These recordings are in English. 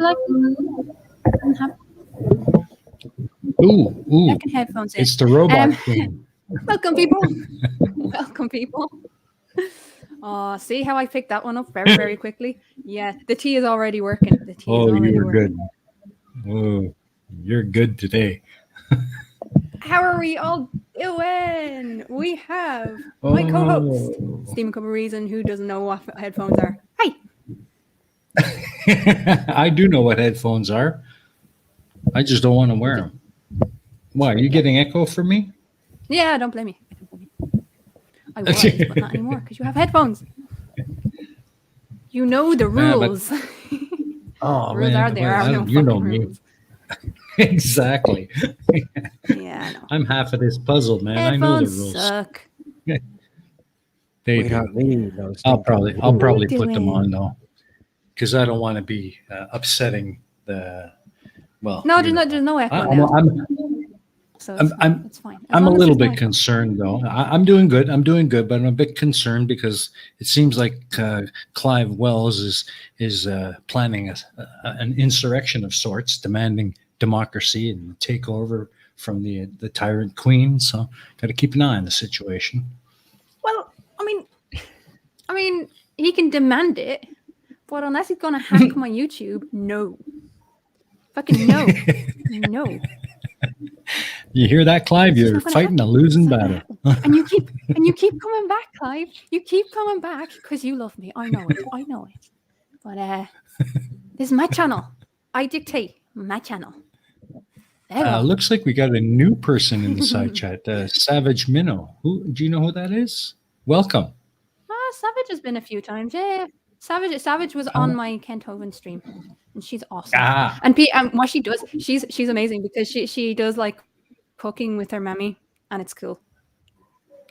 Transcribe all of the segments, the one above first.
like and have Ooh. second headphones in. It's the robot queen. Welcome, people. Welcome, people. Oh, see how I picked that one up very, very quickly? Yeah, the tea is already working. The tea is already you were working. good. Oh, you're good today. How are we all doing? We have my co-host, Stephen Cup of Reason, who doesn't know what headphones are. Hi. I do know what headphones are. I just don't want to wear them. Why? Are you getting echo from me? Yeah, don't blame me. I was, but not anymore because you have headphones. You know the rules. Oh, rules man. are there. Are no you know fucking me. rules. Exactly. Yeah, I know. I'm half of this puzzle, man. Headphones I know the rules. suck. They do. I'll probably put them on though, because I don't want to be upsetting the. Well, no, there's no echo now. So it's fine. I'm a little bit concerned though. I'm doing good, but I'm a bit concerned because it seems like Clive Wells is planning an insurrection of sorts, demanding democracy and takeover from the tyrant queen. So, got to keep an eye on the situation. Well, I mean, he can demand it, but unless he's gonna hack my YouTube, no. Fucking no. No. You hear that, Clive? You're fighting a losing battle. And you keep coming back, Clive. You keep coming back because you love me. I know it. But this is my channel. I dictate my channel. Looks like we got a new person in the side chat. Savage Minnow. Do you know who that is? Welcome. Savage has been a few times. Yeah. Savage was on my Kent Hovind stream, and she's awesome. And what she does, she's amazing because she does like cooking with her mammy, and it's cool.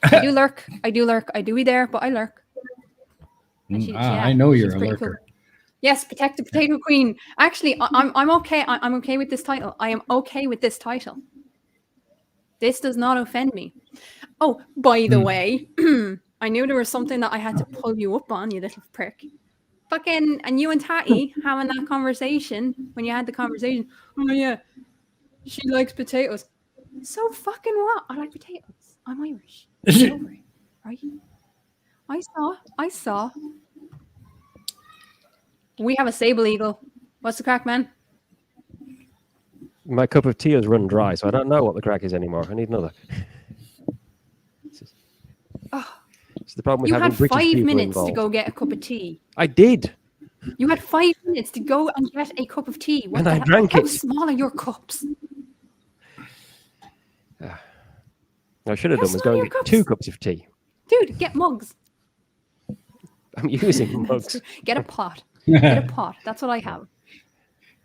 I do lurk. I do be there, but I lurk. I know you're a lurker. Cool. Yes, protect the potato queen. Actually, I'm okay. I'm okay with this title. I am okay with this title. This does not offend me. Oh, by the way, I knew there was something that I had to pull you up on, you little prick. Fucking, and you and Tatty having that conversation, when you had the conversation, oh yeah, she likes potatoes. So fucking what? I like potatoes. I'm Irish. Get over it, right? I saw. We have a sable eagle. What's the crack, man? My cup of tea has run dry, so I don't know what the crack is anymore. I need another. It's the problem with having British people involved. You had 5 minutes to go get a cup of tea. I did. You had 5 minutes to go and get a cup of tea. And I drank it. How small are your cups? I should have done was go and get 2 cups of tea. Dude, get mugs. I'm using mugs. Get a pot. Get a pot. That's what I have.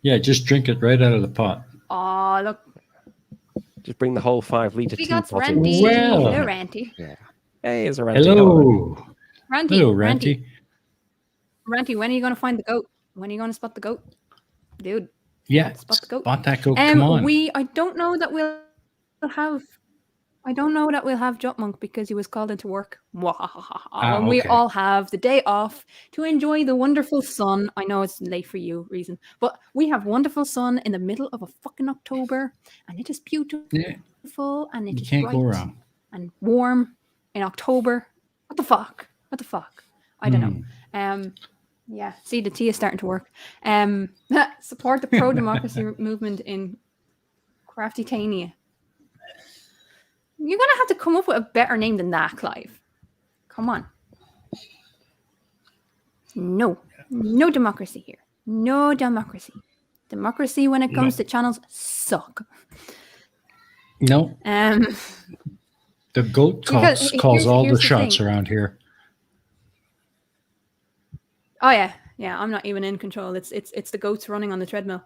Yeah, just drink it right out of the pot. Oh, look. Just bring the whole 5-litre tea pot in. Hello, Ranty. Yeah. Hey, it's a Ranty. Hello. Ranty. Hello, Ranty. Ranty, when are you going to find the goat? When are you going to spot the goat? Dude. Yeah, spot the goat. Spot that goat. Come on. I don't know that we'll have Jump Monk because he was called into work. And we all have the day off to enjoy the wonderful sun. I know it's late for you, Reason, but we have wonderful sun in the middle of a fucking October, and it is beautiful, and it is can't bright go wrong. And warm in October. What the fuck? I don't know. Yeah, see, the tea is starting to work. Support the pro-democracy movement in Crafty-tania. You're going to have to come up with a better name than that, Clive. Come on. No democracy here. No democracy. Democracy when it comes to channels suck. No. The goat calls all the shots around here. Oh yeah. I'm not even in control. It's the goats running on the treadmill.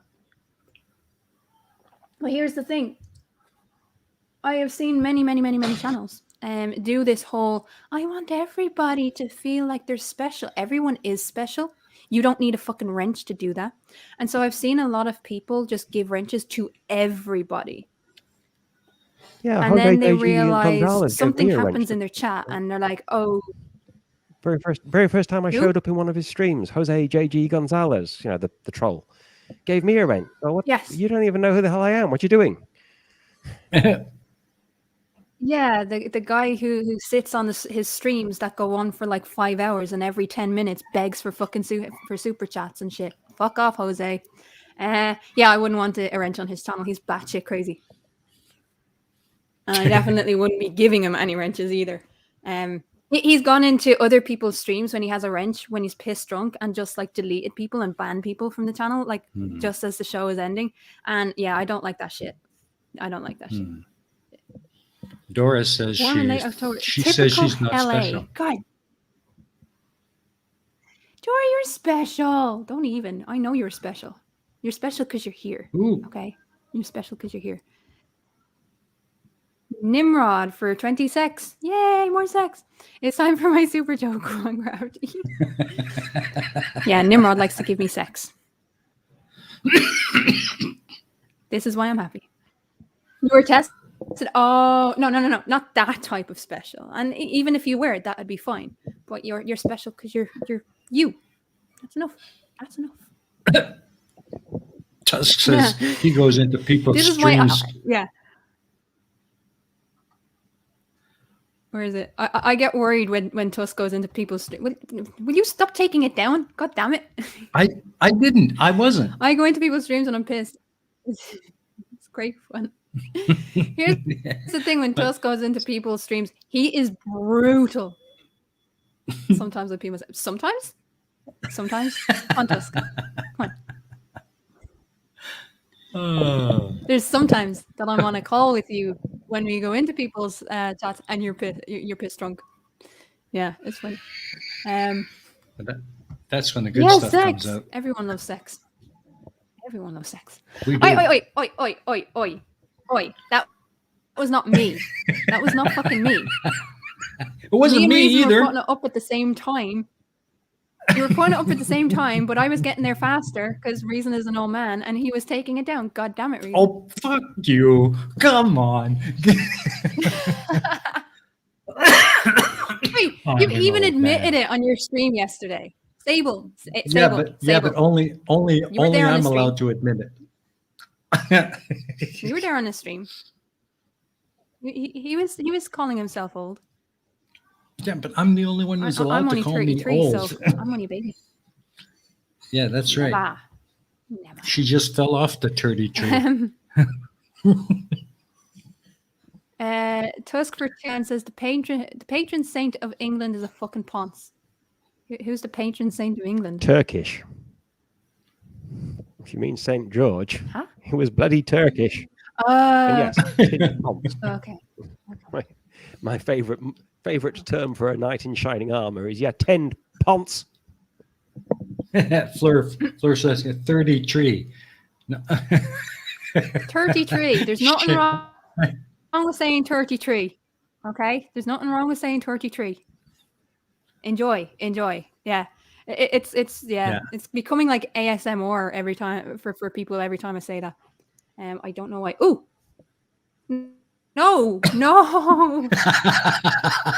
But here's the thing. I have seen many channels do this whole, I want everybody to feel like they're special. Everyone is special. You don't need a fucking wrench to do that. And so I've seen a lot of people just give wrenches to everybody. Yeah, and then they realize something happens in their chat and they're like, oh. Very first time I showed up in one of his streams, Jose JG Gonzalez, the troll. gave me a wrench. Oh, what? Yes. You don't even know who the hell I am. What you doing? Yeah, the guy who sits on his streams that go on for like 5 hours and every 10 minutes begs for fucking for super chats and shit. Fuck off, Jose. Yeah, I wouldn't want a wrench on his channel. He's batshit crazy. And I definitely wouldn't be giving him any wrenches either. He's gone into other people's streams when he has a wrench, when he's pissed drunk, and just like deleted people and banned people from the channel, like just as the show is ending. And yeah, I don't like that shit. I don't like that shit. Dora says she says she's not LA. special. God. Dora, you're special. Don't even. I know you're special. You're special because you're here. Ooh. Okay? You're special because you're here. Nimrod for 20 sex. Yay, more sex. It's time for my super joke. Yeah, Nimrod likes to give me sex. This is why I'm happy. You were tested. Oh, no. Not that type of special. And even if you were, that would be fine. But you're special because you're you. That's enough. That's enough. Tusk says he goes into people's This is streams. Yeah. Where is it? I get worried when Tusk goes into people's streams. Will you stop taking it down? God damn it. I didn't. I wasn't. I go into people's streams and I'm pissed. It's great fun. Here's the thing: when Tusk goes into people's streams, he is brutal. Sometimes with people, sometimes on Tusk. Come on. There's sometimes that I'm on a call with you when we go into people's chats and you're pissed drunk. Yeah, it's funny. That's when the good stuff sex. comes out. Everyone loves sex. Everyone loves sex. We do. Oi. That was not me. That was not fucking me. It wasn't me either. You were putting it up at the same time. You were putting it up at the same time, but I was getting there faster because Reason is an old man, and he was taking it down. God damn it, Reason. Oh, fuck you. Come on. Wait, you even admitted it on your stream yesterday. Sable. Yeah, but only I'm allowed to admit it. You were there on the stream. He was calling himself old. Yeah, but I'm the only one who's allowed to call me old. So I'm only a baby. Yeah, that's right. Never. She just fell off the 30 tree. Tusk for 10 says the patron saint of England is a fucking ponce. Who's the patron saint of England? Turkish. If you mean St. George, huh? He was bloody Turkish. Yes. Okay. My favorite term for a knight in shining armor is 10 ponce. Fleur says 30 tree. No. 30 tree. There's nothing wrong with saying 30 tree. Okay? There's nothing wrong with saying 30 tree. Enjoy. Yeah. It's becoming like ASMR every time for people every time I say that. I don't know why. Ooh. No.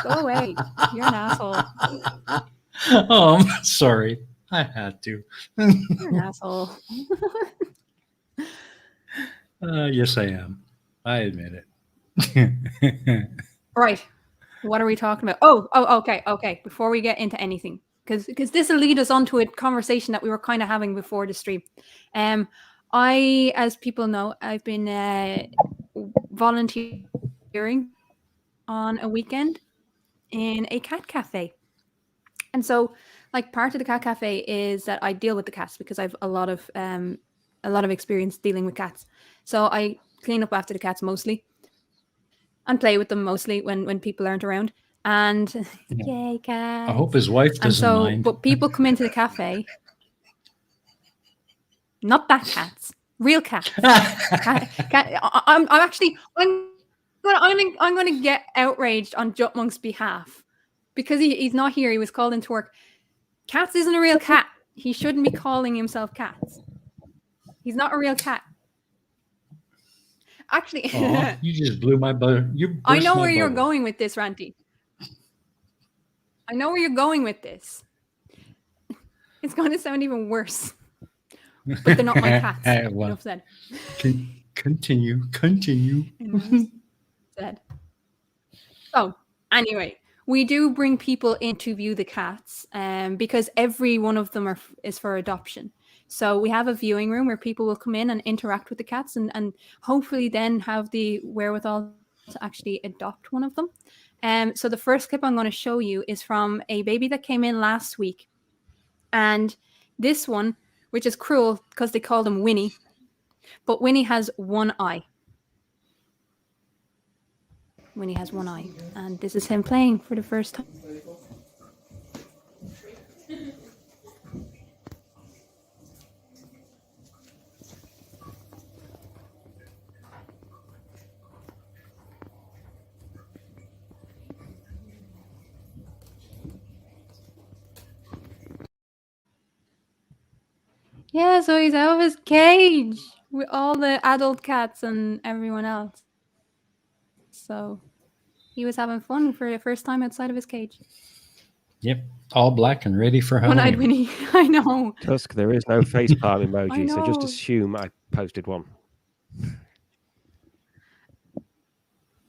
Go away. You're an asshole. Oh, I'm sorry. I had to. You're an asshole. Yes, I am. I admit it. Right. What are we talking about? Oh, okay. Before we get into anything, because this will lead us on to a conversation that we were kind of having before the stream. I, as people know, I've been volunteering on a weekend in a cat cafe. And so, like, part of the cat cafe is that I deal with the cats because I have a lot of experience dealing with cats. So I clean up after the cats mostly and play with them mostly when people aren't around. And yay, cats. I hope his wife doesn't mind. But people come into the cafe. Not that cats, real cats. I'm going to get outraged on Jutmonk's behalf because he's not here. He was called into work. Cats isn't a real cat. He shouldn't be calling himself Cats. He's not a real cat. Actually, you just blew my butter. I know where you're going with this, Ranty. I know where you're going with this. It's going to sound even worse. but they're not my cats. Well, Enough said. continue. Enough said. So anyway, we do bring people in to view the cats, because every one of them is for adoption. So we have a viewing room where people will come in and interact with the cats, and hopefully then have the wherewithal to actually adopt one of them. So the first clip I'm going to show you is from a baby that came in last week. And this one, which is cruel because they called him Winnie, but Winnie has one eye. Winnie has one eye. And this is him playing for the first time. Yeah, so he's out of his cage with all the adult cats and everyone else. So he was having fun for the first time outside of his cage. Yep, all black and ready for One-eyed Halloween. Winnie. I know. Tusk, there is no facepalm emoji, so just know. assume I posted one.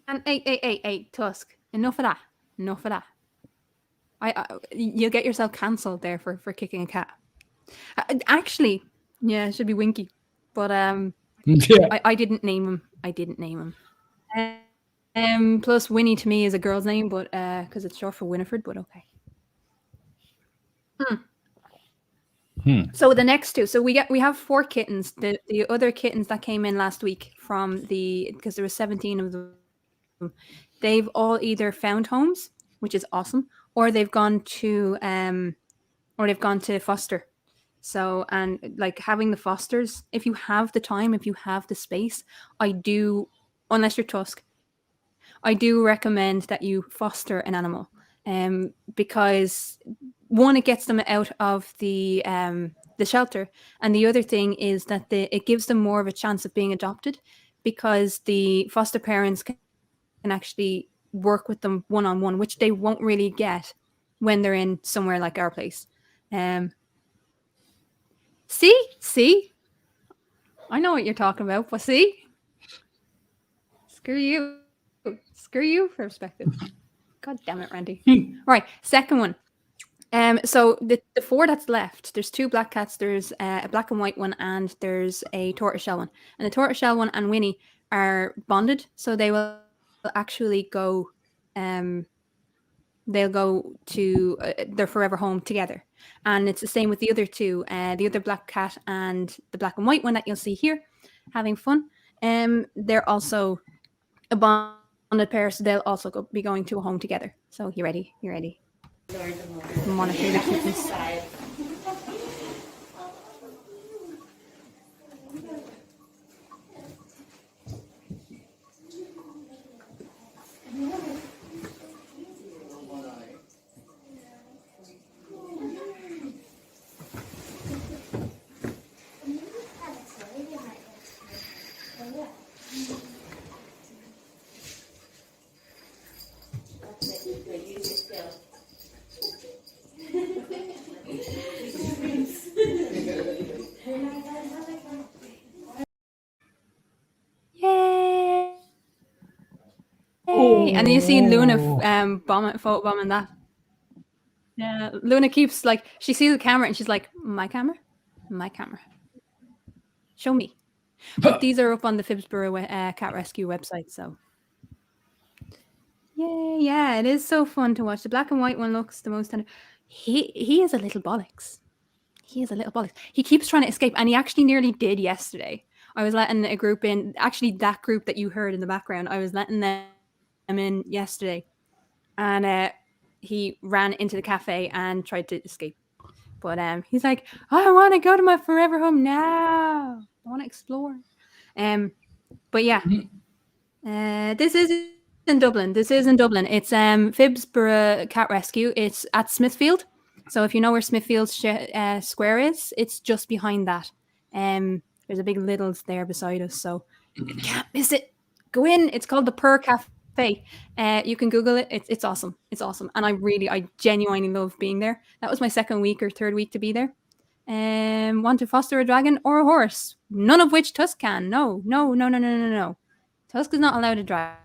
And hey, Tusk, enough of that. Enough of that. You'll get yourself cancelled there for kicking a cat. Actually, yeah, it should be Winky. But Yeah. I didn't name him. Plus Winnie to me is a girl's name, but because it's short for Winifred, but okay. So the next two. So we have 4 kittens. The other kittens that came in last week because there were 17 of them. They've all either found homes, which is awesome, or they've gone to foster. So, and like having the fosters, if you have the time, if you have the space, unless you're Tusk, I do recommend that you foster an animal, because one, it gets them out of the shelter, and the other thing is that it gives them more of a chance of being adopted, because the foster parents can actually work with them one-on-one, which they won't really get when they're in somewhere like our place. See, I know what you're talking about, but see, screw you for perspective. God damn it, Randy. All right, second one. So the 4 that's left, there's 2 black cats, there's a black and white one, and there's a tortoiseshell one. And the tortoiseshell one and Winnie are bonded, so they will actually go, they'll go to their forever home together. And it's the same with the other 2, the other black cat and the black and white one that you'll see here, having fun. They're also a bonded pair, so they'll also be going to a home together. So you ready? Monitor the kittens. Yay! And then you see Luna bombing that. Yeah, Luna keeps she sees the camera and she's like, my camera, show me. But these are up on the Phibsborough cat rescue website, so yeah, it is so fun to watch. The black and white one looks the most tender. He is a little bollocks. He keeps trying to escape, and he actually nearly did yesterday. I was letting a group in, actually that group that you heard in the background, I was letting them in yesterday, and he ran into the cafe and tried to escape. But he's like, I want to go to my forever home now. I want to explore. But yeah, this is in Dublin. It's Phibsborough Cat Rescue. It's at Smithfield. So if you know where Smithfield Square is, it's just behind that. There's a big Lidl's there beside us, so you can't miss it. Go in. It's called the Purr Cafe. You can Google it. It's awesome. And I genuinely love being there. That was my second week or third week to be there. Want to foster a dragon or a horse? None of which Tusk can. No. Tusk is not allowed a dragon.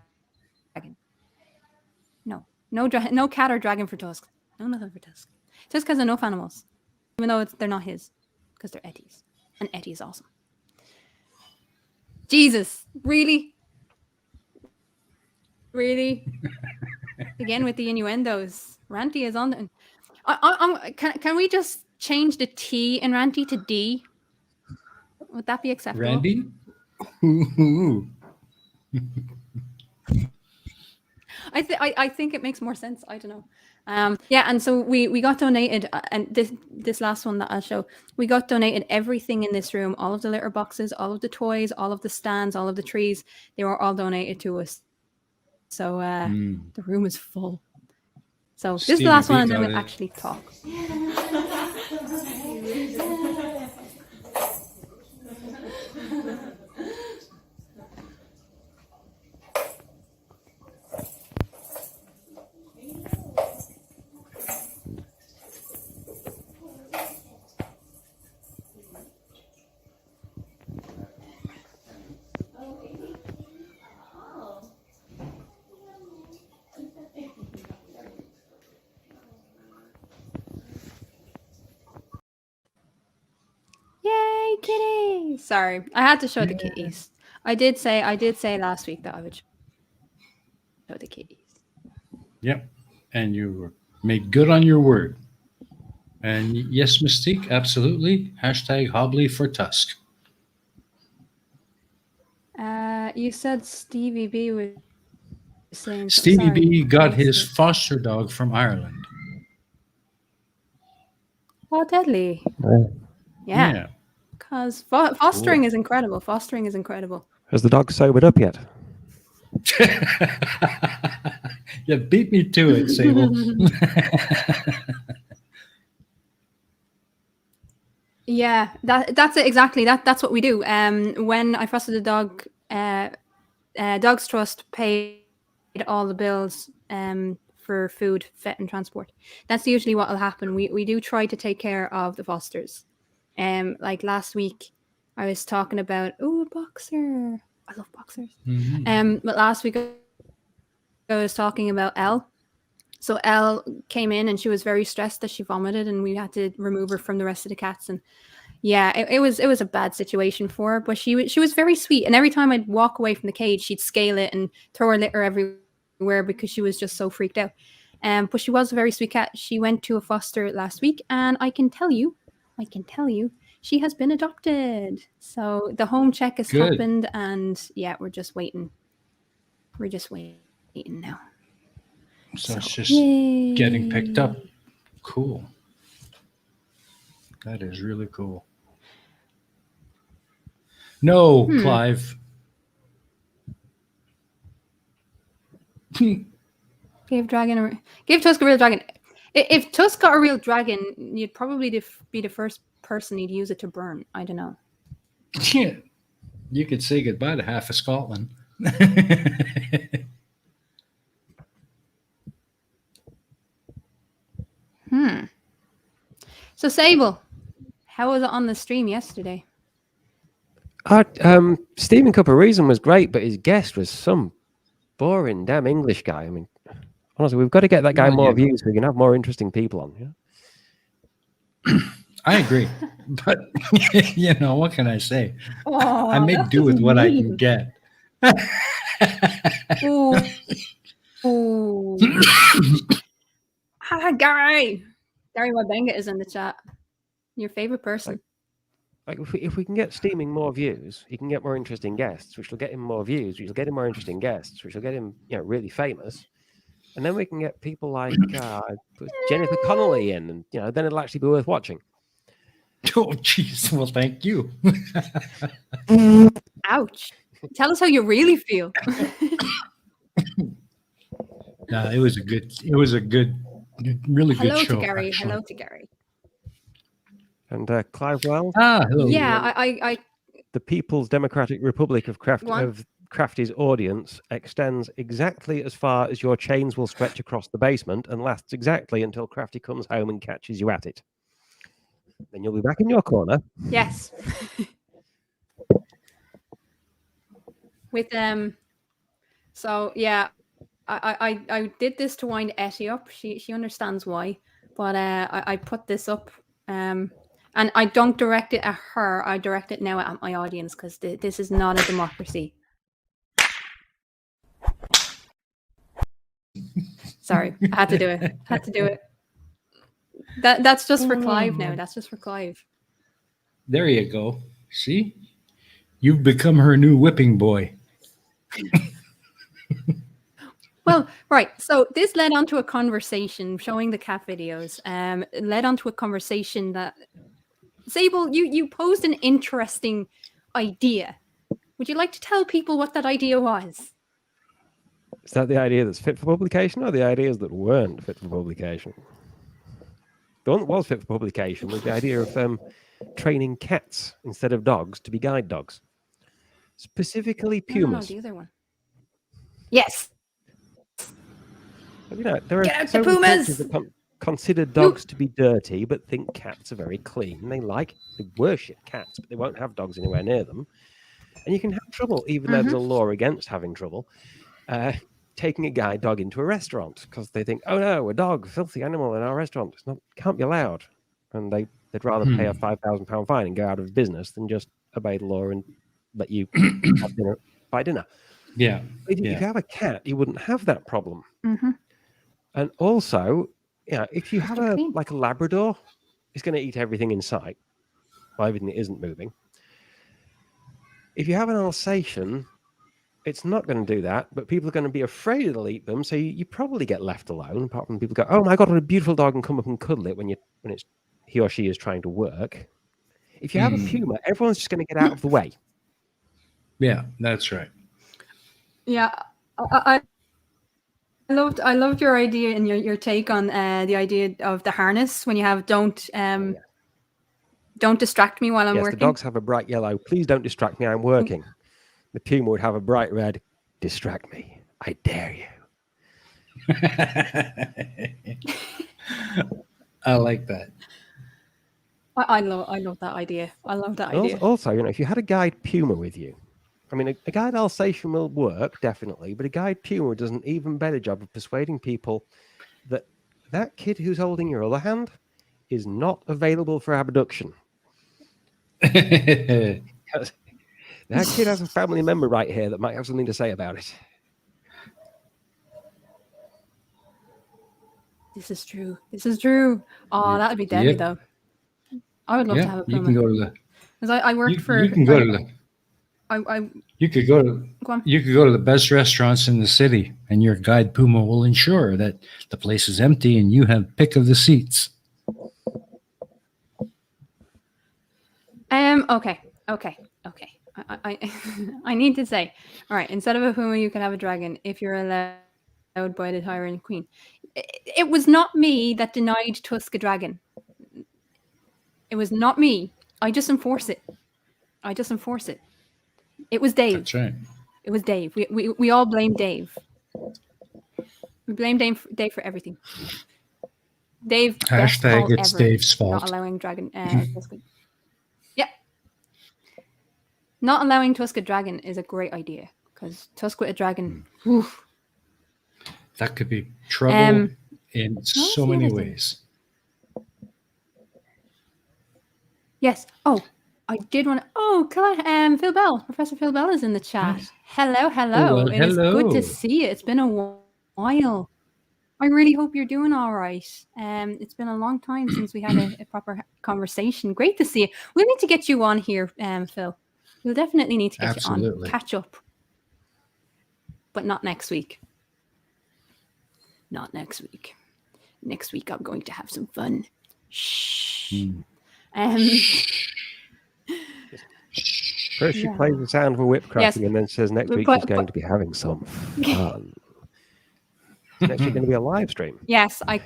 No cat or dragon for Tusk. No nothing for Tusk. Tusk has enough animals, even though they're not his, because they're Eddie's, and Eddie is awesome. Jesus, really? Again with the innuendos. Ranty is on the... Can we just change the T in Ranty to D? Would that be acceptable? Randy? I think it makes more sense. I don't know. And so we got donated, and this last one that I'll show, we got donated everything in this room, all of the litter boxes, all of the toys, all of the stands, all of the trees. They were all donated to us. So the room is full. So this is the last one, and then we'll actually talk. Yay, kitties! Sorry, I had to show the kitties. I did say last week that I would show the kitties. Yep. And you made good on your word. And yes, Mystique, absolutely. Hashtag Hobbly for Tusk. You said Stevie B was saying... Stevie B got his foster dog from Ireland. Oh, deadly. Yeah. Because fostering is incredible. Fostering is incredible. Has the dog sobered up yet? Yeah, beat me to it, Sable. Yeah, that's it exactly. That's what we do. When I fostered the dog, Dogs Trust paid all the bills for food, vet, and transport. That's usually what will happen. We do try to take care of the fosters. Like last week, I was talking about a boxer. I love boxers. Mm-hmm. But last week I was talking about Elle. So Elle came in and she was very stressed that she vomited, and we had to remove her from the rest of the cats. And yeah, it was a bad situation for her, but she was very sweet. And every time I'd walk away from the cage, she'd scale it and throw her litter everywhere because she was just so freaked out. But she was a very sweet cat. She went to a foster last week, and I can tell you, she has been adopted. So the home check has happened, and yeah, we're just waiting. We're just waiting now. So it's just getting picked up. Cool. That is really cool. No, Clive. Give Tusk a real dragon. If Tusk got a real dragon, you'd probably be the first person he'd use it to burn. I don't know. Yeah. You could say goodbye to half of Scotland. So Sable, how was it on the stream yesterday? Stephen Cup of Reason was great, but his guest was some boring damn English guy. I mean, honestly, we've got to get that guy more views so we can have more interesting people on. Yeah? I agree, but you know, what can I say? Oh, I make do with what I can get. Ooh. Gary Wabenga is in the chat. Your favorite person. Like if we can get Steaming more views, he can get more interesting guests, which will get him more views, which will get him more interesting guests, which will get him, really famous. And then we can get people like Jennifer Connelly in, and then it'll actually be worth watching. Oh, jeez. Well, thank you. Ouch. Tell us how you really feel. No, it was a good, really good show. Hello to Gary. And Clive Wells. Hello. Yeah, I the People's Democratic Republic of Crafty's audience extends exactly as far as your chains will stretch across the basement and lasts exactly until Crafty comes home and catches you at it. then you'll be back in your corner. Yes. With so yeah, I did this to wind Etty up. She understands why, but I put this up, and I don't direct it at her. I direct it now at my audience because this is not a democracy. Sorry, I had to do it. Had to do it. That's just for Clive now. That's just for Clive. There you go. See? You've become her new whipping boy. Well, right. So this led on to a conversation showing the cat videos. Led on to a conversation that Sable, you posed an interesting idea. Would you like to tell people what that idea was? Is that the idea that's fit for publication, or the ideas that weren't fit for publication? The one that was fit for publication was the idea of training cats instead of dogs to be guide dogs, specifically pumas. No, the other one. Yes. You know, there are Get out so the many pumas! countries that consider dogs to be dirty, but think cats are very clean. They worship cats, but they won't have dogs anywhere near them. And you can have trouble, even though there's a law against having trouble, taking a guide dog into a restaurant because they think, oh no, a dog, filthy animal in our restaurant. Can't be allowed. And they'd rather pay a £5,000 fine and go out of business than just obey the law and let you buy dinner. Yeah. If you have a cat, you wouldn't have that problem. Mm-hmm. And also, if you have a Labrador, it's going to eat everything in sight, everything that isn't moving. If you have an Alsatian, it's not going to do that, but people are going to be afraid it'll eat them, so you probably get left alone, apart from people go, oh my God, what a beautiful dog, and come up and cuddle it when he or she is trying to work. If you have a puma, everyone's just going to get out of the way. Yeah, that's right. Yeah, I loved your idea and your take on the idea of the harness when you have don't distract me while I'm working. The dogs have a bright yellow, please don't distract me, I'm working. The puma would have a bright red, distract me, I dare you. I like that. I love that idea. I love that idea. Also, if you had a guide puma with you, I mean, a guide Alsatian will work, definitely, but a guide puma does an even better job of persuading people that kid who's holding your other hand is not available for abduction. That kid has a family member right here that might have something to say about it. This is true. Oh, that would be deadly, though. I would love to have a puma. You can go to the. Because I worked for. You can go to the. You could go to the best restaurants in the city, and your guide puma will ensure that the place is empty and you have pick of the seats. Okay. I need to say, all right, instead of a puma, you can have a dragon if you're allowed by the tyrant queen. It was not me that denied Tusk a dragon. It was not me. I just enforce it. It was Dave. That's right. It was Dave. We all blame Dave. We blame Dave for everything. Dave. Hashtag it's Dave's fault. Not allowing dragon. Yeah. Not allowing Tusk a dragon is a great idea because Tusk with a dragon. That could be trouble in so many ways. Yes. Oh, I did want to. Oh, Phil Bell, Professor Phil Bell is in the chat. Yes. Hello. Well, it is good to see you. It's been a while. I really hope you're doing all right. It's been a long time since we had a proper conversation. Great to see you. We'll need to get you on here, Phil. We'll definitely need to get you on, catch up. But not next week. Not next week. Next week I'm going to have some fun. Shh. First she plays the sound of a whip cracking and then says next week she's going to be having some fun. It's actually going to be a live stream. Yes, I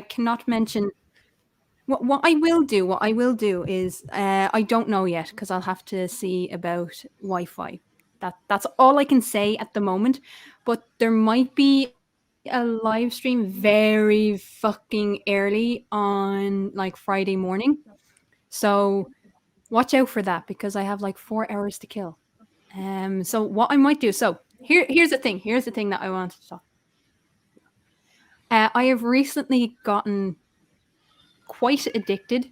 cannot mention. What I will do is I don't know yet because I'll have to see about Wi-Fi. That's all I can say at the moment. But there might be a live stream very fucking early on like Friday morning. So watch out for that because I have like 4 hours to kill. So what I might do. So here's the thing. Here's the thing that I wanted to talk. I have recently gotten quite addicted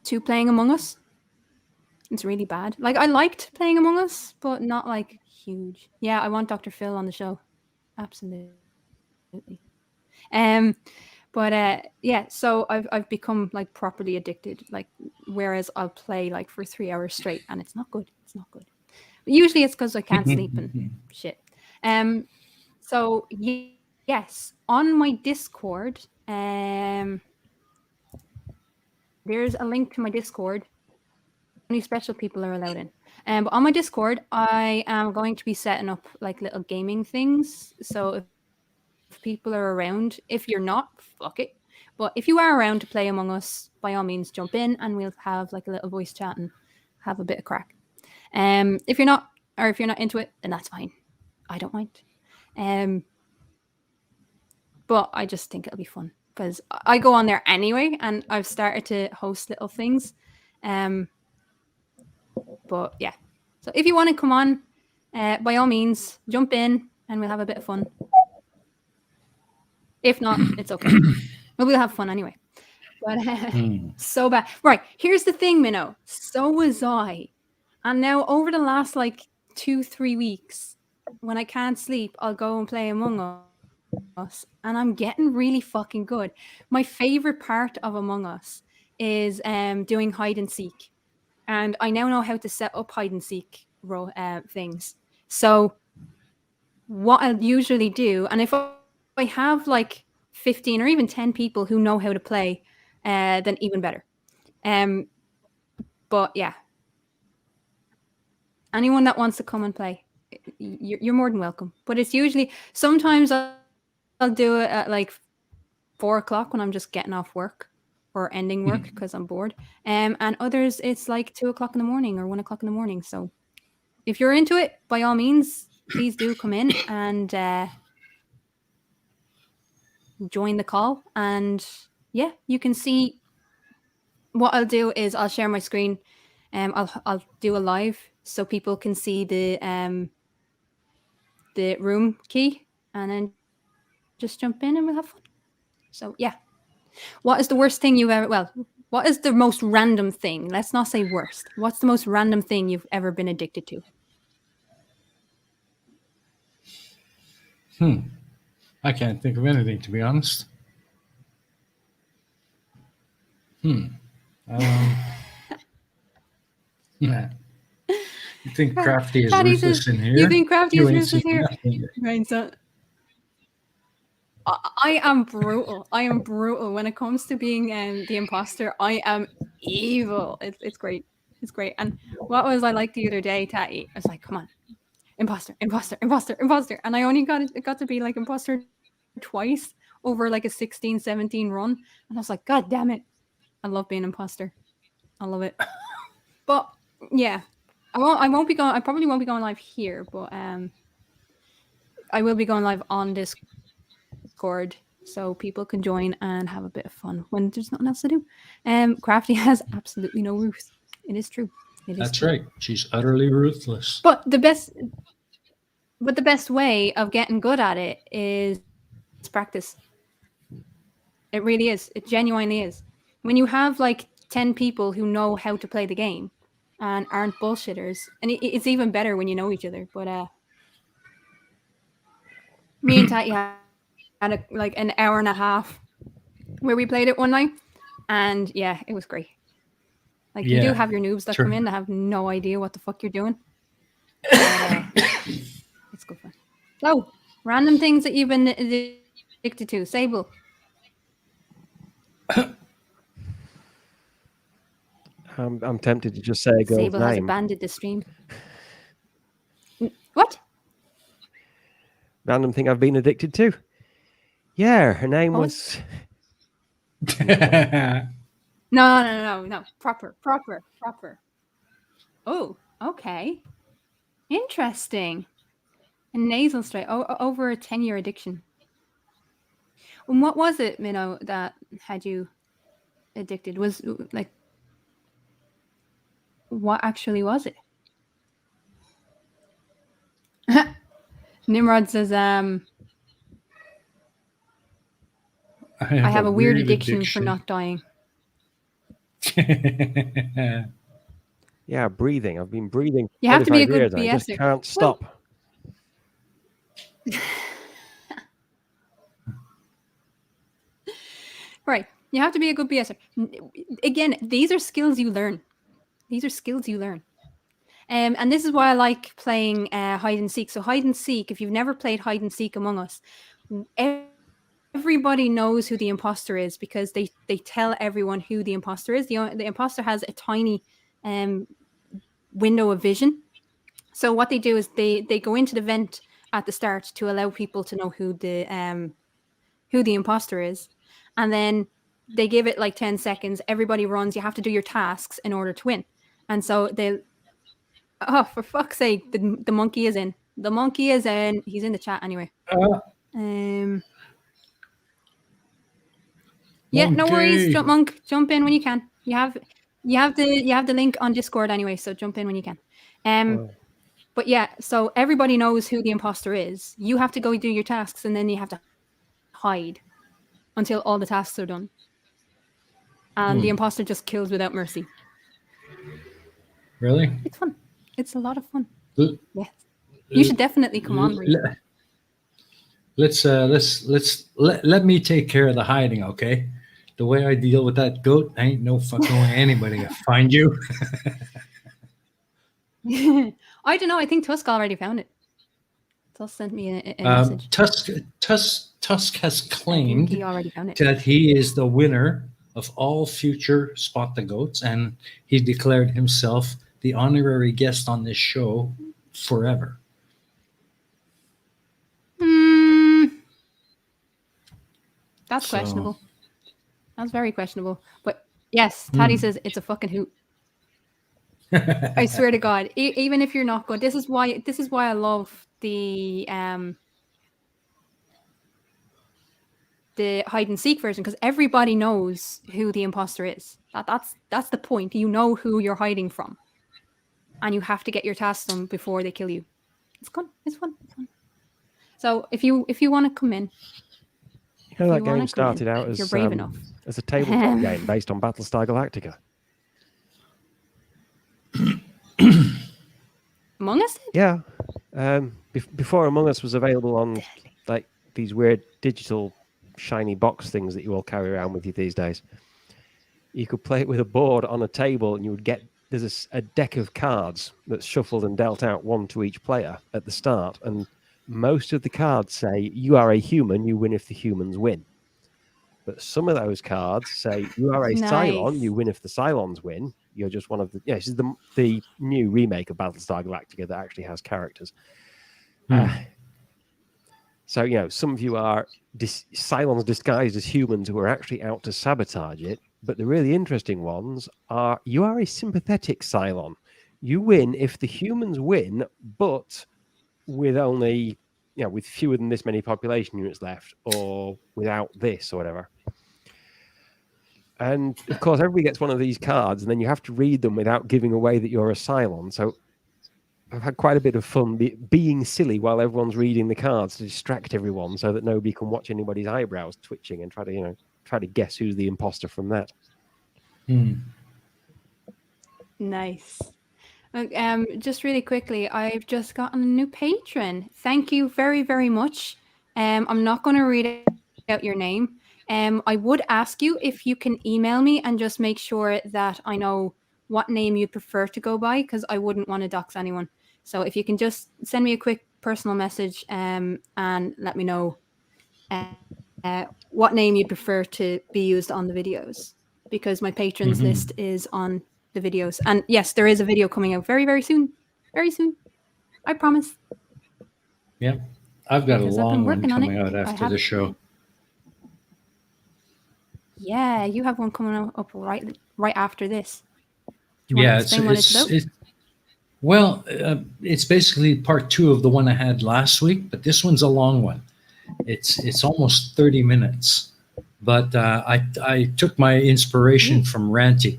to playing Among Us. It's really bad. Like I liked playing Among Us, but not like huge. Yeah, I want Dr. Phil on the show. Absolutely. Um, but yeah, so I've become like properly addicted. Like whereas I'll play like for 3 hours straight, and it's not good. It's not good. But usually it's because I can't sleep and shit. So yes, on my Discord, there's a link to my Discord. Only special people are allowed in. But on my Discord, I am going to be setting up like little gaming things. So if people are around, if you're not, fuck it. But if you are around to play Among Us, by all means, jump in and we'll have like a little voice chat and have a bit of crack. If you're not, or if you're not into it, then that's fine. I don't mind. But I just think it'll be fun because I go on there anyway, and I've started to host little things. But yeah, so if you want to come on, by all means, jump in and we'll have a bit of fun. If not, it's okay. But we'll have fun anyway. But so bad. Right, here's the thing, Minnow. So was I. And now over the last like 2-3 weeks, when I can't sleep, I'll go and play Among Us. And I'm getting really fucking good. My favorite part of Among Us is doing hide and seek. And I now know how to set up hide and seek things. So what I'll usually do, and if I have like 15 or even 10 people who know how to play, then even better. But yeah, anyone that wants to come and play, you're more than welcome. But it's usually, sometimes I'll do it at like 4 o'clock when I'm just getting off work or ending work because I'm bored. And others, it's like 2 o'clock in the morning or 1 o'clock in the morning. So if you're into it, by all means, please do come in and join the call. And yeah, you can see what I'll do is I'll share my screen. I'll do a live so people can see the room key, and then just jump in and we'll have fun. So yeah. What is the worst thing you've ever, well, what is the most random thing? Let's not say worst. What's the most random thing you've ever been addicted to? I can't think of anything, to be honest. Yeah. You think Crafty is Tattie ruthless says, in here? you think Crafty is ain't ruthless seen here? nothing. Right, so I am brutal. I am brutal when it comes to being the imposter. I am evil. It's great. It's great. And what was I like the other day, Tatty? I was like, come on, imposter, imposter, imposter, imposter. And I only got to be like imposter twice over like a 16-17 run. And I was like, God damn it. I love being imposter. I love it. But yeah, I probably won't be going live here, but I will be going live on Discord so people can join and have a bit of fun when there's nothing else to do. Crafty has absolutely no roots. It is true. It is That's true. right. She's utterly ruthless. But the best way of getting good at it is practice. It really is. It genuinely is. When you have like 10 people who know how to play the game and aren't bullshitters, and it's even better when you know each other. But me and Tatty had like an hour and a half where we played it one night, and yeah, it was great. Like you do have your noobs that come in that have no idea what the fuck you're doing. But, it's good fun. So, random things that you've been addicted to. Sable. I'm tempted to just say a girl's Sable has name. abandoned the stream. What? Random thing I've been addicted to. Yeah, her name was. No. Proper. Oh, okay. Interesting. A nasal straight over a 10-year addiction. And what was it, Minnow, that had you addicted? Was like What actually was it? Nimrod says, I have a weird addiction for not dying. Yeah, breathing. I've been breathing for You have to be a 45 good years. I just BSer. can't stop. Right. You have to be a good BSer. Again, these are skills you learn. These are skills you learn. And this is why I like playing hide and seek. So hide and seek, if you've never played hide and seek Among Us, everybody knows who the imposter is because they tell everyone who the imposter is. The imposter has a tiny window of vision. So what they do is they go into the vent at the start to allow people to know who the imposter is, and then they give it like 10 seconds. Everybody runs. You have to do your tasks in order to win. And so they, oh, for fuck's sake, the monkey is in. The monkey is in. He's in the chat anyway. Yeah, no worries, jump in when you can. You have the link on Discord anyway, so jump in when you can. But yeah, so everybody knows who the imposter is. You have to go do your tasks, and then you have to hide until all the tasks are done. And the imposter just kills without mercy. Really? It's fun. It's a lot of fun. Yes. You should definitely come on. Let me take care of the hiding, okay? The way I deal with that goat, ain't no fucking way anybody gonna find you. I don't know. I think Tusk already found it. Tusk sent me a message. Tusk has claimed he already found it. that he is the winner of all future Spot the Goats, and he declared himself the honorary guest on this show forever. That's questionable. That's very questionable. But yes, Tatty says it's a fucking hoot. I swear to God, even if you're not good, this is why I love the hide and seek version, because everybody knows who the imposter is. That's the point. You know who you're hiding from, and you have to get your tasks done before they kill you. It's fun. It's fun. So if you want to come in, that game started out as you're brave enough. As a tabletop game based on Battlestar Galactica. Among Us? Yeah. Before Among Us was available on like these weird digital shiny box things that you all carry around with you these days, you could play it with a board on a table, and you would get there's a deck of cards that's shuffled and dealt out, one to each player at the start, and most of the cards say you are a human, you win if the humans win. But some of those cards say you are a Cylon, you win if the Cylons win. You're just one of the... Yeah, this is the new remake of Battlestar Galactica that actually has characters. So, you know, some of you are Cylons disguised as humans who are actually out to sabotage it. But the really interesting ones are, you are a sympathetic Cylon. You win if the humans win, but with only, you know, with fewer than this many population units left, or without this or whatever. And of course, everybody gets one of these cards, and then you have to read them without giving away that you're a Cylon. So I've had quite a bit of fun being silly while everyone's reading the cards to distract everyone, so that nobody can watch anybody's eyebrows twitching and try to guess who's the imposter from that. Nice. Just really quickly, I've just gotten a new patron. Thank you very, very much. I'm not going to read out your name. I would ask you if you can email me and just make sure that I know what name you'd prefer to go by, because I wouldn't want to dox anyone. So if you can just send me a quick personal message and let me know what name you'd prefer to be used on the videos, because my patrons list is on the videos. And yes, there is a video coming out very, very soon. Very soon. I promise. Yeah. I've got a long one coming out after the show. Yeah, you have one coming up right after this. Yeah, it's basically part 2 of the one I had last week, but this one's a long one. It's almost 30 minutes. But I took my inspiration from Ranty.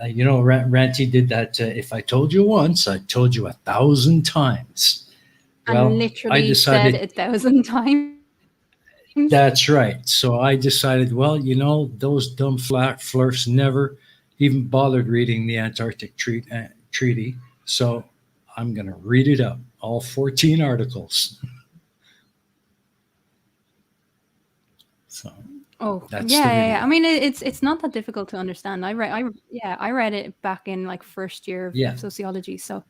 Ranty did that. If I told you once, I told you 1,000 times. And Well, I literally said decided 1,000 times. that's right. So I decided, well, those dumb flat flirts never even bothered reading the Antarctic treaty. So I'm going to read it up, all 14 articles. So Oh, that's the yeah. I video. mean, it's not that difficult to understand. I read it back in like first year Yeah. of sociology. So,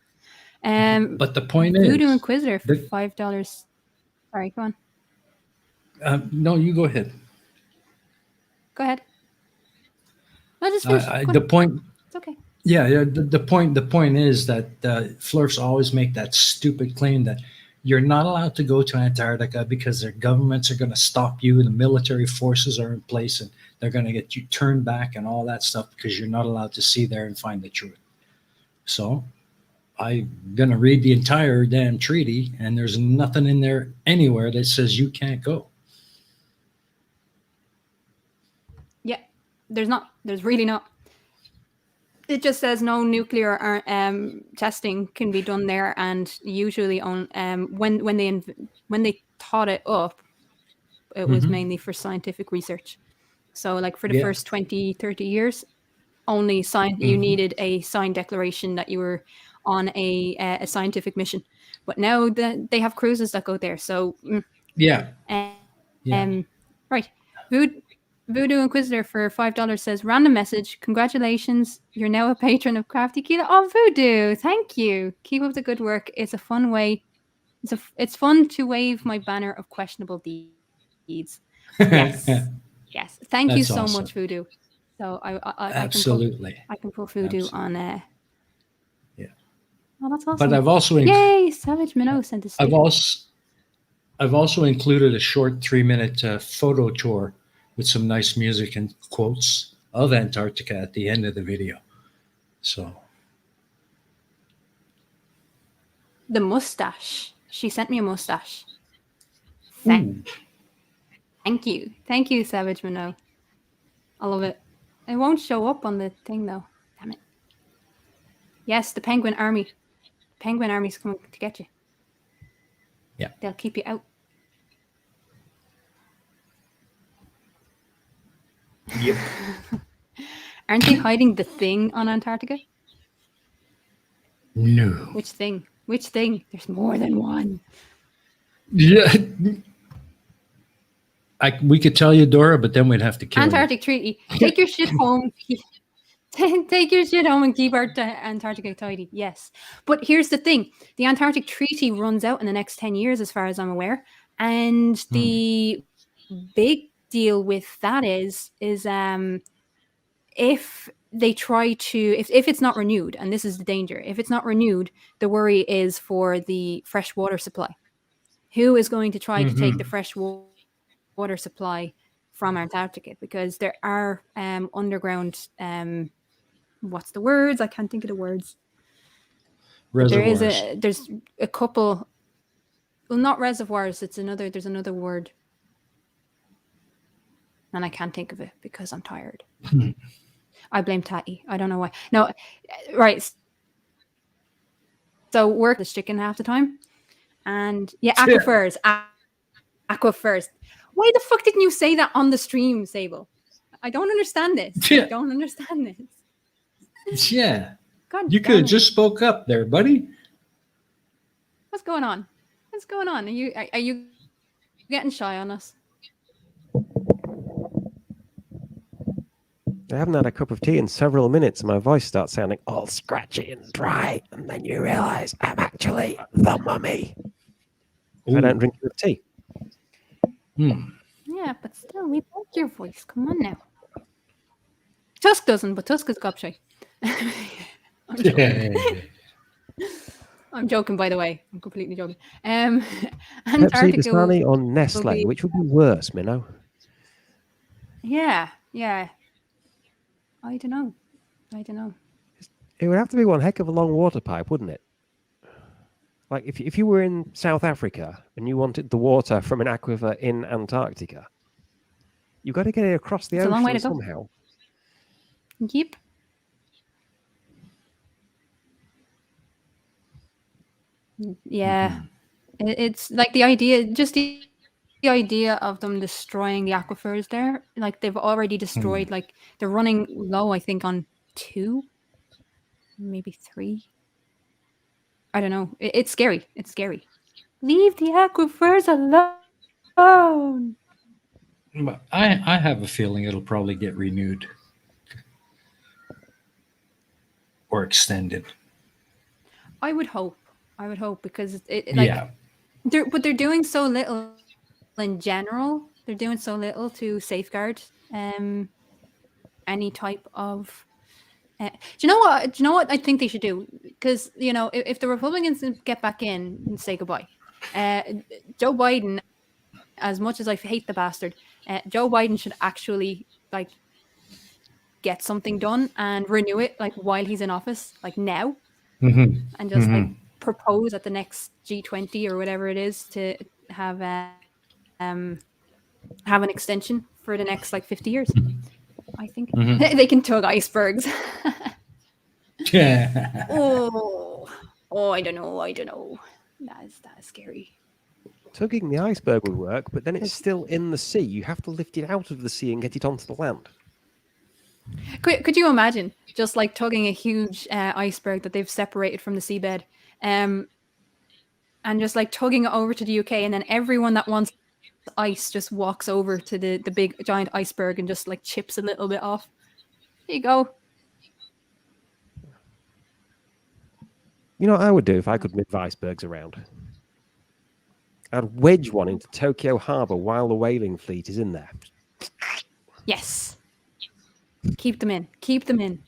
But the point Voodoo is, Inquisitor for the, $5. Sorry, go on. no, you go ahead. Go ahead. No, just finish. Go The on. point, It's okay. yeah. The point is that flirts always make that stupid claim that you're not allowed to go to Antarctica because their governments are going to stop you, and the military forces are in place, and they're going to get you turned back and all that stuff because you're not allowed to see there and find the truth. So I'm going to read the entire damn treaty, and there's nothing in there anywhere that says you can't go. Yeah, there's really not. It just says no nuclear testing can be done there, and usually on when they thought it up, it was Hmm. mainly for scientific research. So like for the Yeah. first 20, 30 years, only you Hmm. needed a signed declaration that you were on a scientific mission. But now they have cruises that go there. So Yeah. um, Yeah. right. Voodoo Inquisitor for $5 says, random message. Congratulations. You're now a patron of Crafty Keela. Oh, Voodoo. Thank you. Keep up the good work. It's a fun way. It's fun to wave my banner of questionable deeds. Yes. Yes. Thank you That's so awesome. much, Voodoo. So Absolutely. I can put Voodoo on Absolutely. Yeah. Oh, that's But awesome. I've also Yay! Savage Minnow sent a I've sticker. also I've also included a short 3-minute photo tour with some nice music and quotes of Antarctica at the end of the video. So The mustache. She sent me a mustache. ooh, Thank you. Thank you, Savage Minnow. I love it. It won't show up on the thing though. Damn it. Yes, the Penguin Army. The Penguin Army's coming to get you. yeah. They'll keep you out. Yep. Aren't they hiding the thing on Antarctica? No. Which thing? Which thing? There's more than one. Yeah. We could tell you, Dora, but then we'd have to kill Antarctic Treaty. Take your shit home. Take your shit home and keep our Antarctica tidy. Yes. But here's the thing. The Antarctic Treaty runs out in the next 10 years, as far as I'm aware. And the big deal with that is if they try to, if it's not renewed, and this is the danger, if it's not renewed, the worry is for the fresh water supply. Who is going to try to take the fresh water supply from Antarctica? Because there are underground, what's the words? I can't think of the words. reservoirs. There's a couple, well, not reservoirs, there's another word. And I can't think of it because I'm tired. I blame Tatty. I don't know why. No, right. So work the chicken half the time. And yeah, aquifers. Aquifers. Why the fuck didn't you say that on the stream, Sable? I don't understand this. I don't understand this. Yeah. God You damn could have it. just spoke up there, buddy. What's going on? What's going on? Are you getting shy on us? I haven't had a cup of tea in several minutes and my voice starts sounding all scratchy and dry. And then you realize I'm actually the mummy. If I don't drink enough tea. Yeah, but still, we like your voice. Come on now. Tusk doesn't, but Tusk is gobshy. I'm joking. I'm joking, by the way. I'm completely joking. Pepsi, Antarctica Dasani, or Nestle, which would be worse, Minnow? Yeah. I don't know. It would have to be one heck of a long water pipe, wouldn't it? Like if you were in South Africa and you wanted the water from an aquifer in Antarctica, you've got to get it across the ocean somehow. Yep. Yeah, it's like the idea, just the idea of them destroying the aquifers there. Like they've already destroyed. Hmm. Like they're running low, I think, on 2, maybe 3. I don't know. It's scary. It's scary. Leave the aquifers alone. But I have a feeling it'll probably get renewed or extended. I would hope. I would hope because like Yeah. they're doing so little in general. They're doing so little to safeguard um any type of. Do you know what? Do you know what I think they should do? Because if the Republicans get back in and say goodbye, uh, Joe Biden, as much as I hate the bastard, Joe Biden should actually like get something done and renew it like while he's in office, like now, Hmm. and just like Hmm. propose at the next G20 or whatever it is to have an extension for the next like 50 years. I think they Hmm. can tug icebergs. Yeah. Oh, oh, I don't know. I don't know. That is scary. Tugging the iceberg would work, but then it's 'Cause still in the sea. You have to lift it out of the sea and get it onto the land. could you imagine just like tugging a huge iceberg that they've separated from the seabed, and just like tugging it over to the UK, and then everyone that wants ice just walks over to the big giant iceberg and just like chips a little bit off. There you go. You know what I would do if I could move icebergs around? I'd wedge one into Tokyo Harbour while the whaling fleet is in there. Yes. Keep them in. Keep them in.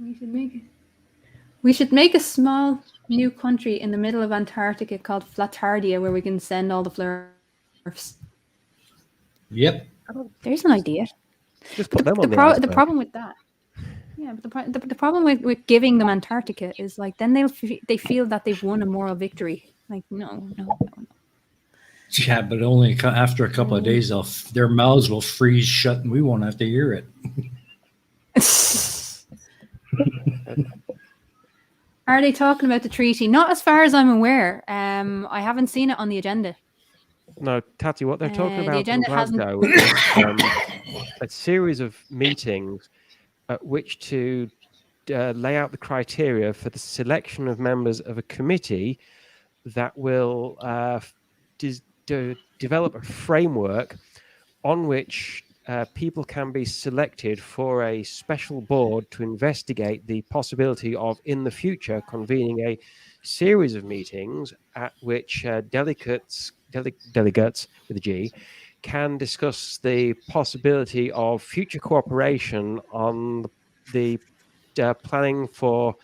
We should make it. We should make a small new country in the middle of Antarctica called Flatardia where we can send all the flurfs. Yep. There's an idea. Just But put them on the the iceberg. problem with that, yeah, but the problem with giving them Antarctica is like then they feel that they've won a moral victory. Like no. Yeah, but only after a couple of days, their mouths will freeze shut, and we won't have to hear it. Are they talking about the treaty? Not as far as I'm aware. I haven't seen it on the agenda. No, Tatty, what they're talking The about in agenda hasn't. Glasgow is a series of meetings at which to lay out the criteria for the selection of members of a committee that will develop a framework on which people can be selected for a special board to investigate the possibility of, in the future, convening a series of meetings at which delegates with a G can discuss the possibility of future cooperation on the planning for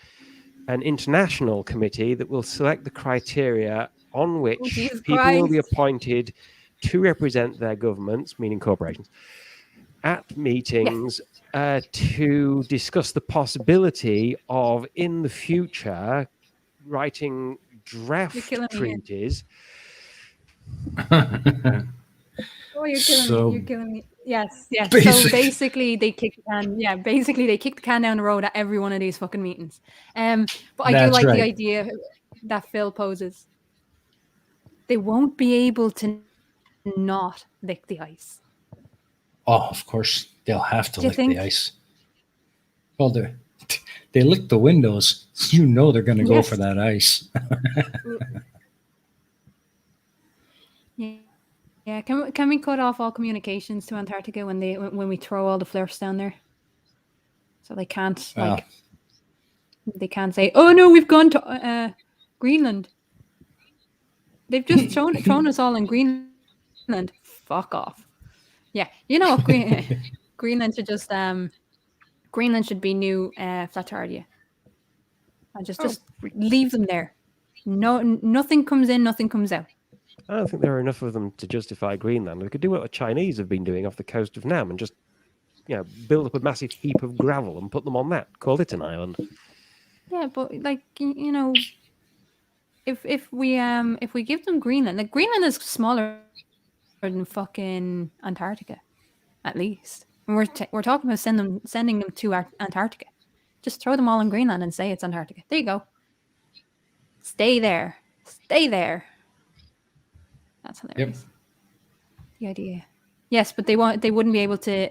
an international committee that will select the criteria on which people will be appointed to represent their governments, meaning corporations, at meetings to discuss the possibility of, in the future, writing draft treaties. Oh, you're killing me. You're killing me. Yes. So basically, they kick the can. Yeah, basically, they kick the can down the road at every one of these fucking meetings. But I do like the idea that Phil poses. They won't be able to not lick the ice. Oh, of course, they'll have to lick think? the ice. Well, they lick the windows. You know they're going to go for that ice. Yeah. Can we cut off all communications to Antarctica when we throw all the flirts down there? So they can't they can't say, "Oh no, we've gone to Greenland." They've just thrown us all in Greenland. Fuck off. Yeah, Greenland should just Greenland should be new Flatardia. And just leave them there. No, nothing comes in, nothing comes out. I don't think there are enough of them to justify Greenland. We could do what the Chinese have been doing off the coast of Nam and just, build up a massive heap of gravel and put them on that. Call it an island. Yeah, but like if we give them Greenland, like Greenland is smaller than fucking Antarctica, at least. And we're talking about sending them to Antarctica. Just throw them all in Greenland and say it's Antarctica. There you go. Stay there. Stay there. That's hilarious. The idea. Yes, but they wouldn't be able to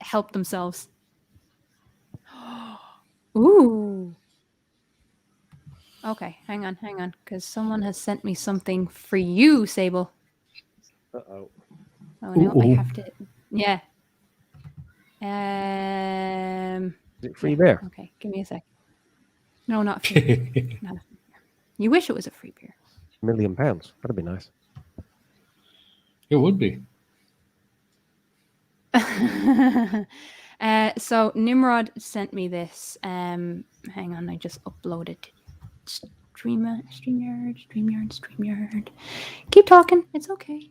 help themselves. Ooh. Okay, hang on, because someone has sent me something for you, Sable. Uh-oh. Oh no, I Ooh. have to. Yeah. Is it free beer? Okay, give me a sec. No, not free. Not a free beer. You wish it was a free beer. £1 million. That'd be nice. It would be. So Nimrod sent me this. Hang on, I just uploaded StreamYard. Keep talking. It's okay.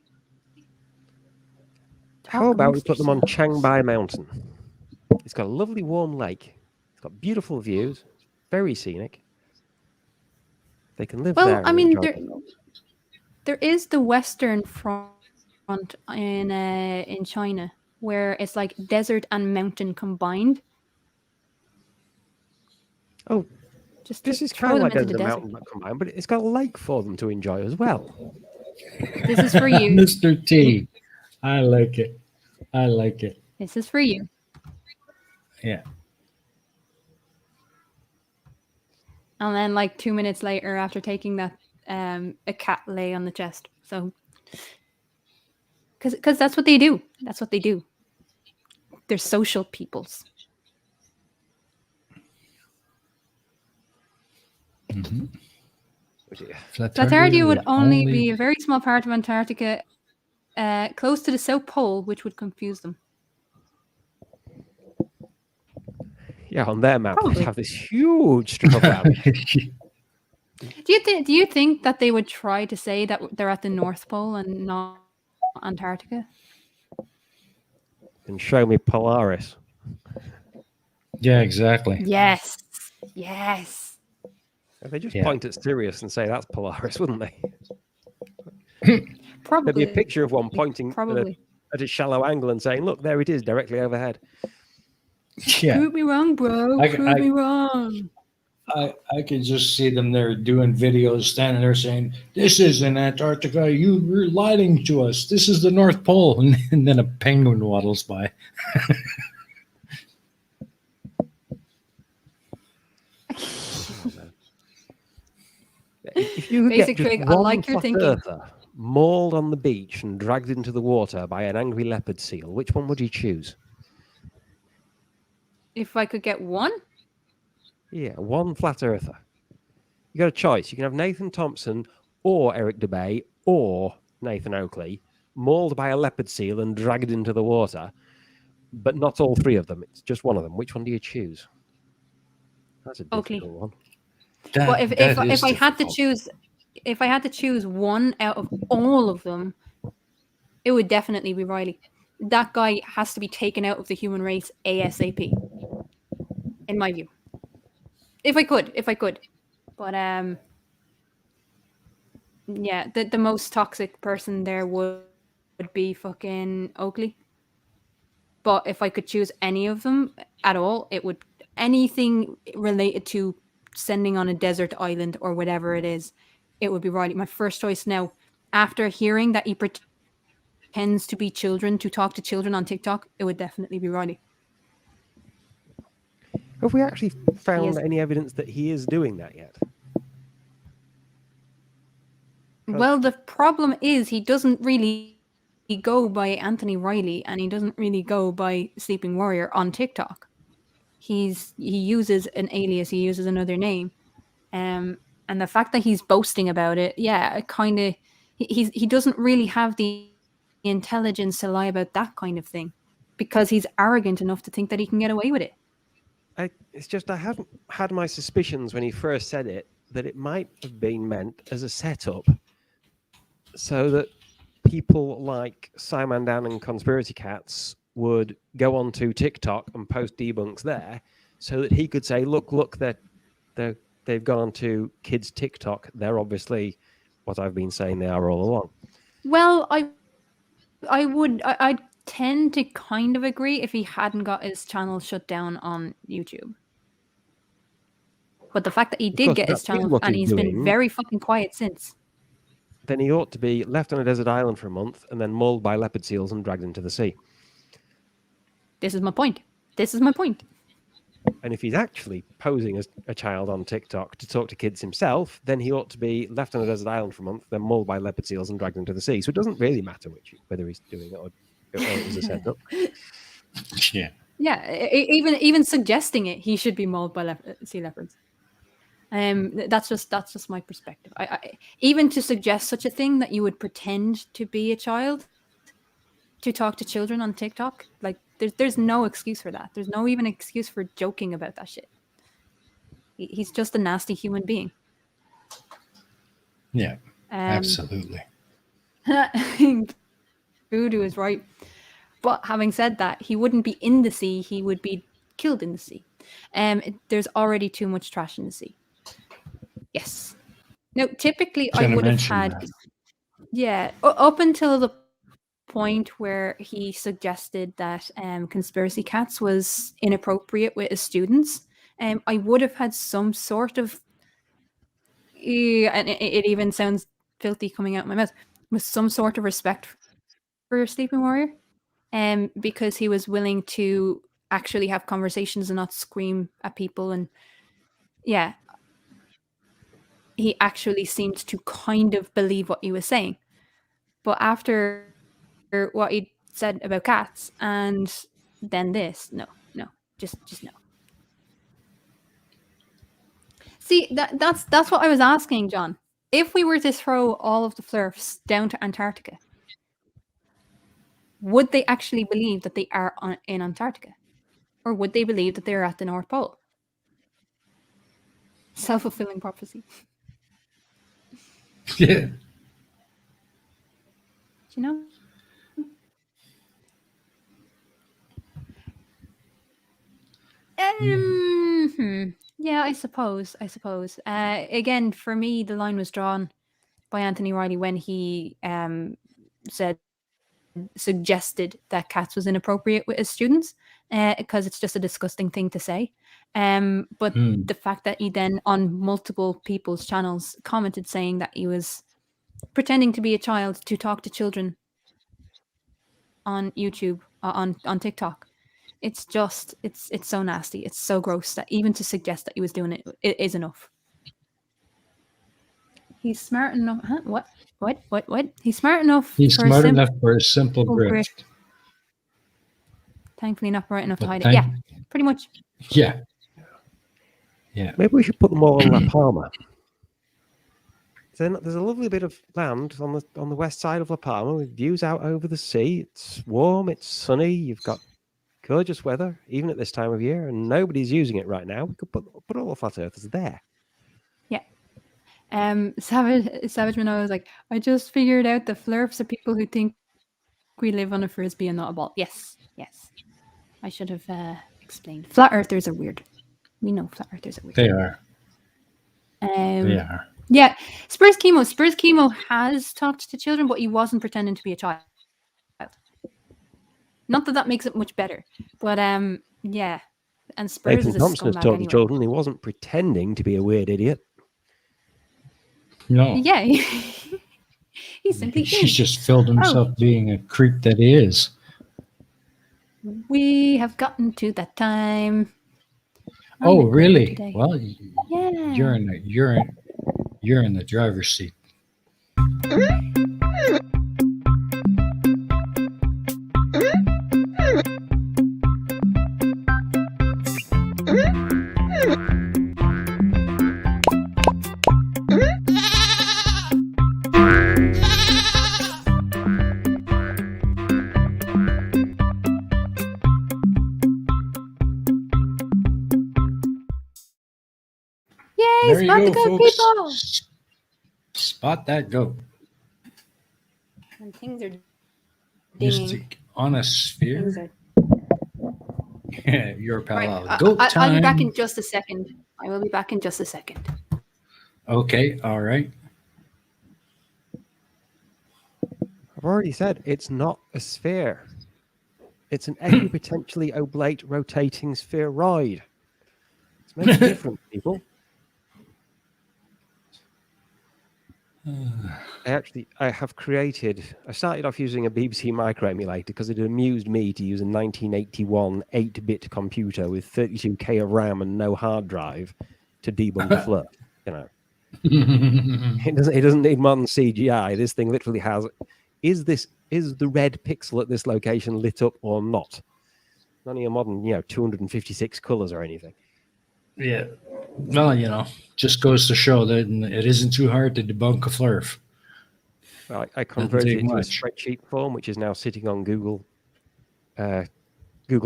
How about we put them on Changbai Mountain? It's got a lovely warm lake. It's got beautiful views. It's very scenic. They can live there. Well, I and mean, enjoy there is the Western Front in China, where it's like desert and mountain combined. Oh, just this is throw kind of them like into the desert desert. mountain combined, but it's got a lake for them to enjoy as well. This is for you. Mr. T. I like it. I like it. This is for you. Yeah. And then, like 2 minutes later, after taking that, a cat lay on the chest. So, because that's what they do. That's what they do. They're social peoples. Mm-hmm. Flatardia would only be a very small part of Antarctica, close to the South Pole, which would confuse them. Yeah, on their map, Probably. they have this huge strip of land. Do you think that they would try to say that they're at the North Pole and not Antarctica? And show me Polaris. Yeah, exactly. Yes. Yes. If they just point at Sirius and say that's Polaris, wouldn't they? Probably. There'd be a picture of one pointing at a shallow angle and saying, look, there it is, directly overhead. Yeah. Prove me wrong, bro. Prove me wrong. I could just see them there doing videos, standing there saying, "This isn't Antarctica. You're lying to us. This is the North Pole." And then a penguin waddles by. If you could Basically, get I just like your one thinking. earther mauled on the beach and dragged into the water by an angry leopard seal, which one would you choose? If I could get one? Yeah, one flat earther. You got a choice. You can have Nathan Thompson or Eric DeBay or Nathan Oakley mauled by a leopard seal and dragged into the water, but not all three of them. It's just one of them. Which one do you choose? That's a difficult Oakley. one. Well, if I had to choose one out of all of them, it would definitely be Riley. That guy has to be taken out of the human race ASAP, in my view. If I could. But yeah, the most toxic person there would be fucking Oakley. But if I could choose any of them at all, it would anything related to sending on a desert island or whatever it is, it would be Riley. My first choice now, after hearing that he pretends to be children to talk to children on TikTok, it would definitely be Riley. Have we actually found any evidence that he is doing that yet? Well, the problem is he doesn't really go by Anthony Riley and he doesn't really go by Sleeping Warrior on TikTok. He uses an alias, he uses another name. And the fact that he's boasting about it, yeah, it kind of he doesn't really have the intelligence to lie about that kind of thing because he's arrogant enough to think that he can get away with it. It's just I haven't had my suspicions when he first said it that it might have been meant as a setup so that people like Simon Dan and Conspiracy Cats would go onto TikTok and post debunks there so that he could say, look, they've gone onto kids' TikTok. They're obviously what I've been saying they are all along. Well, I'd tend to kind of agree if he hadn't got his channel shut down on YouTube. But the fact that he Of did course, get his that is channel what and he's he's been doing. very fucking quiet since. Then he ought to be left on a desert island for a month and then mauled by leopard seals and dragged into the sea. This is my point. This is my point. And if he's actually posing as a child on TikTok to talk to kids himself, then he ought to be left on a desert island for a month, then mauled by leopard seals and dragged into the sea. So it doesn't really matter whether he's doing it or it was a setup. Yeah. Yeah, even suggesting it, he should be mauled by sea leopards. That's just my perspective. I even to suggest such a thing, that you would pretend to be a child to talk to children on TikTok, like there's no excuse for that. There's no even excuse for joking about that shit. He's just a nasty human being. Yeah. Absolutely. Voodoo is right. But having said that, he wouldn't be in the sea, he would be killed in the sea. There's already too much trash in the sea. Yes. No, typically I would have had, up until the point where he suggested that conspiracy cats was inappropriate with his students, I would have had some sort of, and it even sounds filthy coming out of my mouth, with some sort of respect for a sleeping warrior, because he was willing to actually have conversations and not scream at people. And yeah, he actually seemed to kind of believe what he was saying. But after what he said about cats and then this, no, just no. See, that's what I was asking, John. If we were to throw all of the Flurfs down to Antarctica, would they actually believe that they are in Antarctica? Or would they believe that they're at the North Pole? Self-fulfilling prophecy. Yeah. Do you know? Yeah, I suppose. Again, for me, the line was drawn by Anthony Riley when he suggested that cats was inappropriate with his students, because it's just a disgusting thing to say. But the fact that he then on multiple people's channels commented saying that he was pretending to be a child to talk to children on YouTube, on TikTok. It's just, it's so nasty. It's so gross that even to suggest that he was doing it is enough. He's smart enough. Huh? What? He's smart enough. He's smart enough for a simple grift. Thankfully, not bright enough to hide it. Yeah, pretty much. Yeah. Maybe we should put them all on La Palma. There's a lovely bit of land on the west side of La Palma with views out over the sea. It's warm, it's sunny. You've got gorgeous weather, even at this time of year, and nobody's using it right now. We could put all the flat earthers there. Yeah. Savage Minow was like, I just figured out the Flurfs are people who think we live on a frisbee and not a ball. Yes. I should have explained. Flat earthers are weird. We know flat earthers are weird. They are. They are. Yeah. Spurs Chemo has talked to children, but he wasn't pretending to be a child. Not that makes it much better, but yeah. And Spurs Nathan is a Thompson has scumbag talked anyway. to children. He wasn't pretending to be a weird idiot. No. Yeah. He simply He's just filled himself being a creep that he is. We have gotten to that time. Oh, really? Today. Well, yeah. You're in the driver's seat. Yay, There spot you the go, goat, folks. people! Spot that goat. And things are Just dinging. on a sphere. Yeah, your pal. Right. Goat I'll time. be back in just a second. I will be back in just a second. Okay, all right. I've already said it's not a sphere. It's an equipotentially oblate rotating spheroid. It's made different, people. I started off using a BBC Micro emulator because it amused me to use a 1981 8-bit computer with 32K of RAM and no hard drive to debunk a Flurf. You know, it doesn't need modern CGI. This thing literally has, is the red pixel at this location lit up or not? None of your modern, 256 colors or anything. Yeah. Well, just goes to show that it isn't too hard to debunk a Flurf. Well, I converted take it to a much. spreadsheet form, which is now sitting on Google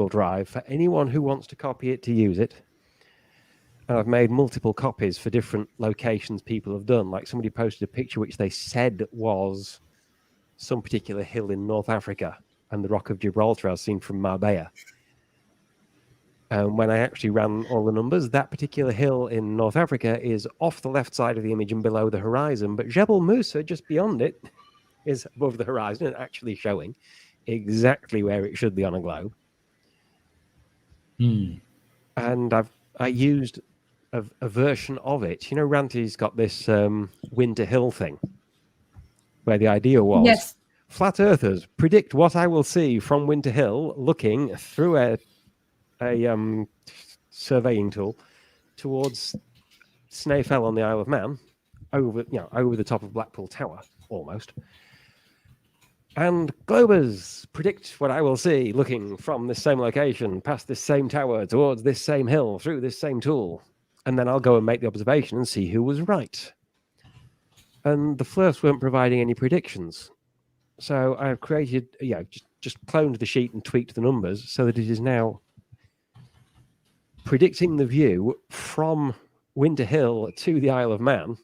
Drive for anyone who wants to copy it to use it. And I've made multiple copies for different locations people have done. Like somebody posted a picture which they said was some particular hill in North Africa and the Rock of Gibraltar I was seen from Marbella. When I actually ran all the numbers, that particular hill in North Africa is off the left side of the image and below the horizon, but Jebel Musa, just beyond it, is above the horizon and actually showing exactly where it should be on a globe. And I used a version of it. Ranty's got this Winter Hill thing, where the idea was, flat earthers predict what I will see from Winter Hill looking through a surveying tool towards Snaefell on the Isle of Man, over the top of Blackpool Tower, almost. And Globers predict what I will see looking from this same location, past this same tower, towards this same hill, through this same tool. And then I'll go and make the observation and see who was right. And the Flurfs weren't providing any predictions. So I've created, just cloned the sheet and tweaked the numbers so that it is now predicting the view from Winter Hill to the Isle of Man,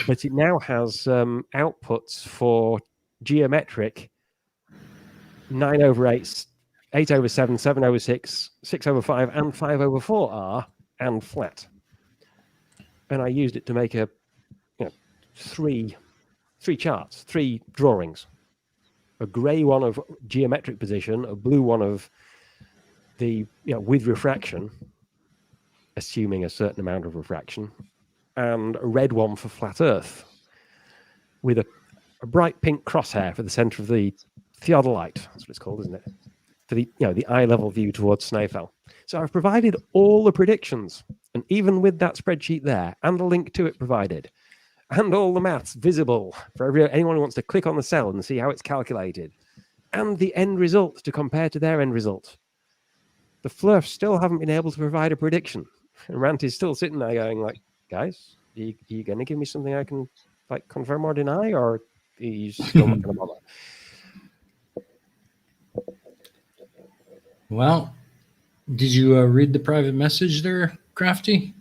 but it now has outputs for geometric 9/8, 8/7, 7/6, 6/5, and 5/4R and flat. And I used it to make three charts, 3 drawings. A grey one of geometric position, a blue one of the with refraction, assuming a certain amount of refraction, and a red one for flat Earth, with a bright pink crosshair for the center of the theodolite. That's what it's called, isn't it? For the eye level view towards Snaefell. So I've provided all the predictions, and even with that spreadsheet there, and a link to it provided, and all the maths visible for anyone who wants to click on the cell and see how it's calculated, and the end result to compare to their end result. The Flurfs still haven't been able to provide a prediction. And Ranty's still sitting there going like, guys, are you going to give me something I can confirm or deny, or are you still not going to bother? Well, did you read the private message there, Crafty?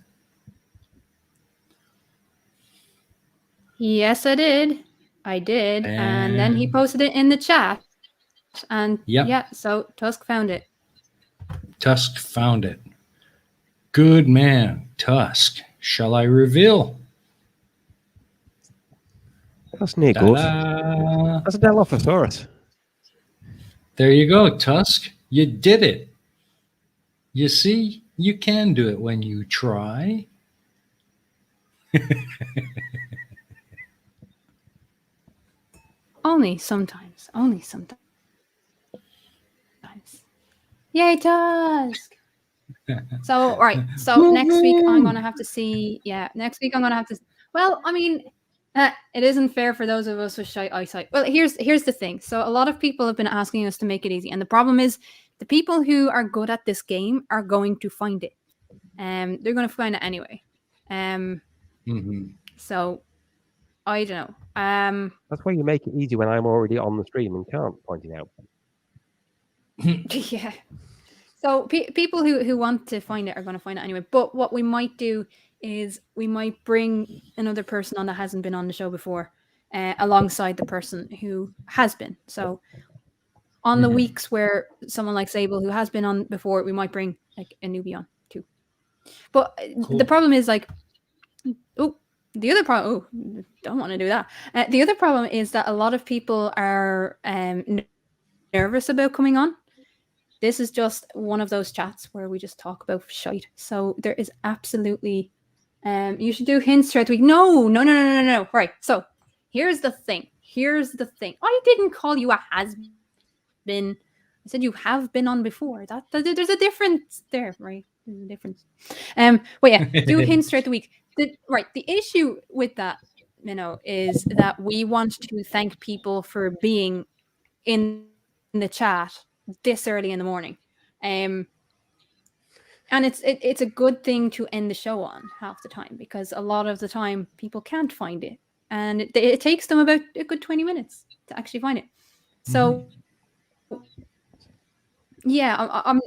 Yes, I did. And then he posted it in the chat. And so Tusk found it. Tusk found it. Good man, Tusk. Shall I reveal? That's near good. That's a Dilophosaurus. There you go, Tusk. You did it. You see, you can do it when you try. Only sometimes. Yay, Tusk! So, right. So next week I'm going to have to see. Yeah, next week I'm going to have to. Well, I mean, it isn't fair for those of us with shy eyesight. Well, here's the thing. So a lot of people have been asking us to make it easy, and the problem is the people who are good at this game are going to find it. They're going to find it anyway. So I don't know. That's why you make it easy when I'm already on the stream and can't point it out. Yeah. So people who want to find it are going to find it anyway. But what we might do is we might bring another person on that hasn't been on the show before, alongside the person who has been. So on the weeks where someone like Sable, who has been on before, we might bring like a newbie on too. But the problem is the other problem. Don't want to do that. The other problem is that a lot of people are nervous about coming on. This is just one of those chats where we just talk about shite. So there is absolutely, you should do hints throughout the week. No. Right. So Here's the thing. I didn't call you a has-been. I said you have been on before. There's a difference there, right? There's a difference. But yeah, do hints throughout the week. The issue with that, is that we want to thank people for being in the chat this early in the morning. And it's a good thing to end the show on half the time, because a lot of the time people can't find it, and it takes them about a good 20 minutes to actually find it. So yeah, I'm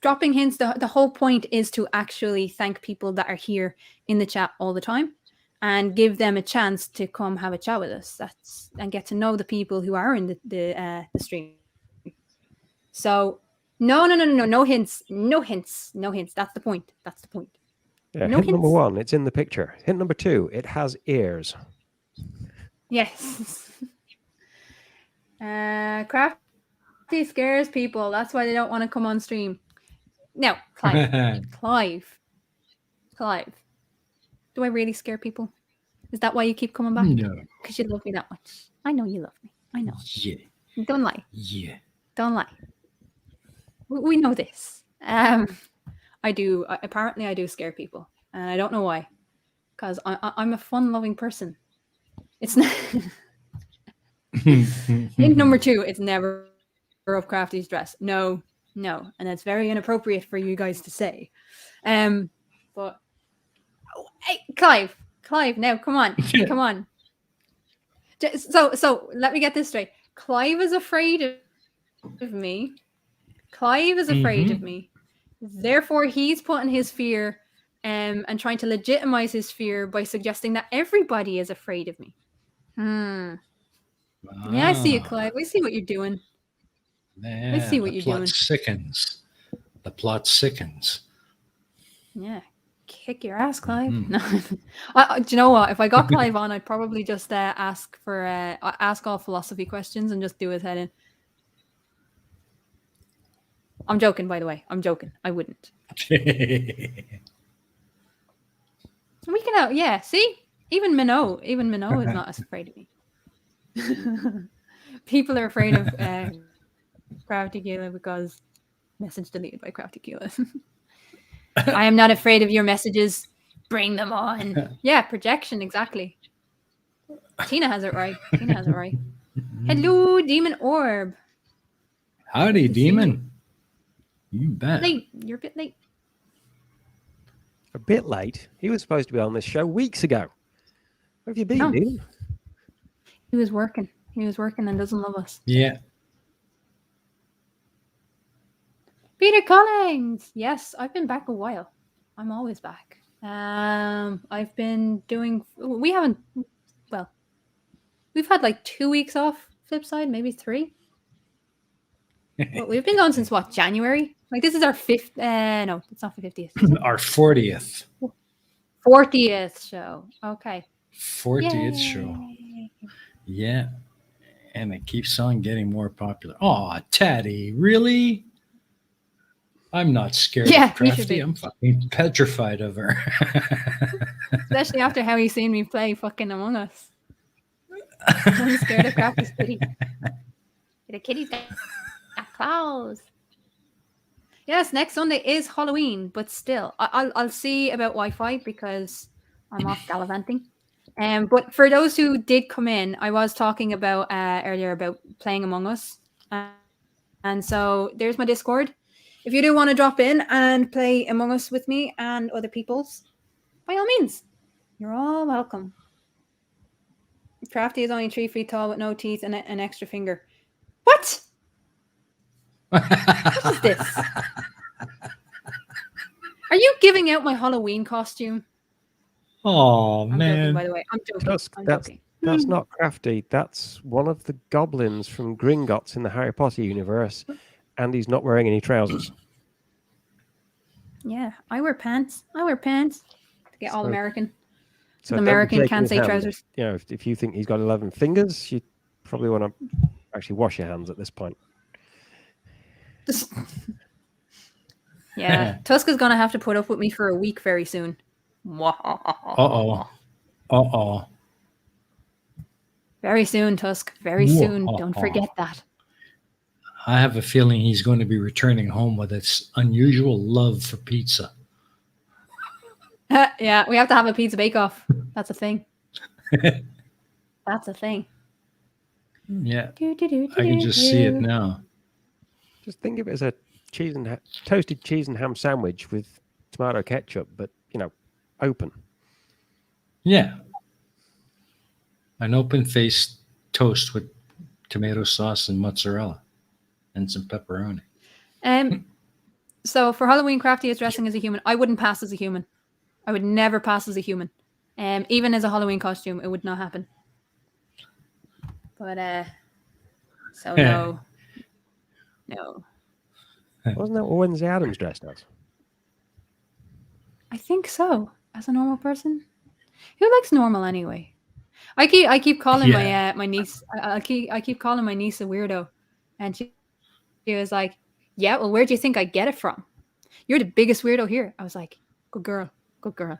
dropping hints. The whole point is to actually thank people that are here in the chat all the time, and give them a chance to come have a chat with us. And get to know the people who are in the stream. So no hints. That's the point. Yeah, No hint number hints. 1, it's in the picture. Hint number 2, it has ears. Yes. Crafty scares people. That's why they don't want to come on stream. Now, Clive. Do I really scare people? Is that why you keep coming back? No. Because you love me that much. I know you love me. I know. Yeah. Don't lie. Yeah. Don't lie. We know this. I do. Apparently, I do scare people, and I don't know why. Because I'm a fun-loving person. It's not. Hint number 2: it's never of Crafty's dress. No, and that's very inappropriate for you guys to say. But hey, Clive, now come on. So let me get this straight. Clive is afraid of me. Therefore, he's putting his fear and trying to legitimize his fear by suggesting that everybody is afraid of me. Yeah, I see it, Clive. I see what you're doing. Yeah, I see what you're doing. The plot sickens. Yeah. Kick your ass, Clive. No. Do you know what? If I got Clive on, I'd probably just ask all philosophy questions and just do his head in. I'm joking, by the way. I'm joking. I wouldn't. We can out. Yeah, see? Even Minot is not as afraid of me. People are afraid of Crafty-bogle because message deleted by Crafty-bogle. I am not afraid of your messages. Bring them on. Yeah, projection, exactly. Tina has it right. Hello, Demon Orb. Howdy, Demon. You bet. You're a bit late. A bit late? He was supposed to be on this show weeks ago. Where have you been, Demon? He was working and doesn't love us. Yeah. Peter Collins. Yes, I've been back a while. I'm always back. I've been doing. We've had like 2 weeks off Flipside, maybe 3. But we've been going since what, January? Like this is our 5th. No, it's not the 50th. Our 40th. 40th show. Okay. 40th show. Yeah. And it keeps on getting more popular. Oh, Tatty, really? I'm not scared of Crafty. I'm fucking petrified of her. Especially after how he's seen me play fucking Among Us. I'm scared of Crafty's kitty. The kitty's got claws. Yes, next Sunday is Halloween, but still, I'll see about Wi-Fi because I'm off gallivanting. But for those who did come in, I was talking about earlier about playing Among Us, and so there's my Discord. If you do want to drop in and play Among Us with me and other people's, by all means, you're all welcome. Crafty is only 3 feet tall with no teeth and an extra finger. What? What is this? Are you giving out my Halloween costume? Oh, I'm man. joking, by the way. I'm joking. That's not Crafty. That's one of the goblins from Gringotts in the Harry Potter universe. And he's not wearing any trousers. Yeah, I wear pants. To get all American. So American can't say trousers. You know, if you think he's got 11 fingers, you probably want to actually wash your hands at this point. Yeah, Tuska's going to have to put up with me for a week very soon. Uh-oh. Very soon, Tusk. Very soon. Don't forget that. I have a feeling he's going to be returning home with its unusual love for pizza. Yeah, we have to have a pizza bake-off. That's a thing. That's a thing. Yeah, I can just see it now. Just think of it as a toasted cheese and ham sandwich with tomato ketchup, but open. Yeah, an open-faced toast with tomato sauce and mozzarella and some pepperoni. So for Halloween, Crafty is dressing as a human. I wouldn't pass as a human. I would never pass as a human. Even as a Halloween costume, it would not happen. But so no. Wasn't that what Wednesday Addams dressed as? I think so. As a normal person, who likes normal anyway? I keep calling my niece. I keep calling my niece a weirdo, and she was like, "Yeah, well, where do you think I get it from? You're the biggest weirdo here." I was like, "Good girl, good girl."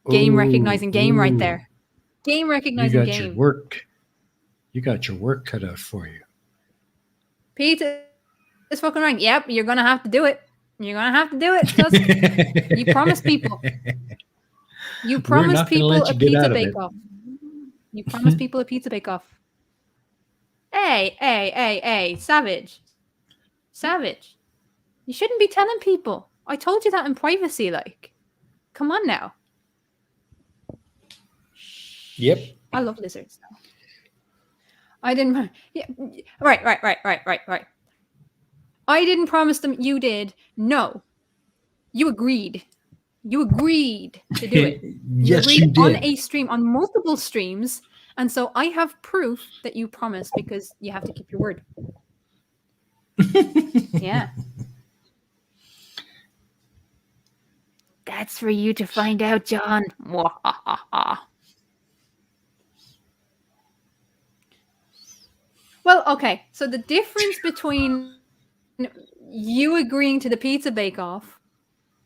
Game recognizing game right there. Game recognizing game. You got your work cut out for you. Pizza is fucking right. Yep, you're gonna have to do it. You're gonna have to do it. Tusk. You promised people. You promised people a pizza bake-off. You promised people a pizza bake-off. Hey, Savage. Savage. You shouldn't be telling people. I told you that in privacy, like. Come on now. Yep. I love lizards. I didn't. Yeah, right. I didn't promise them. You did. No. You agreed. You agreed to do it. Yes, you did. On a stream, on multiple streams. And so I have proof that you promised because you have to keep your word. Yeah. That's for you to find out, John. Well, okay. So the difference between you agreeing to the pizza bake-off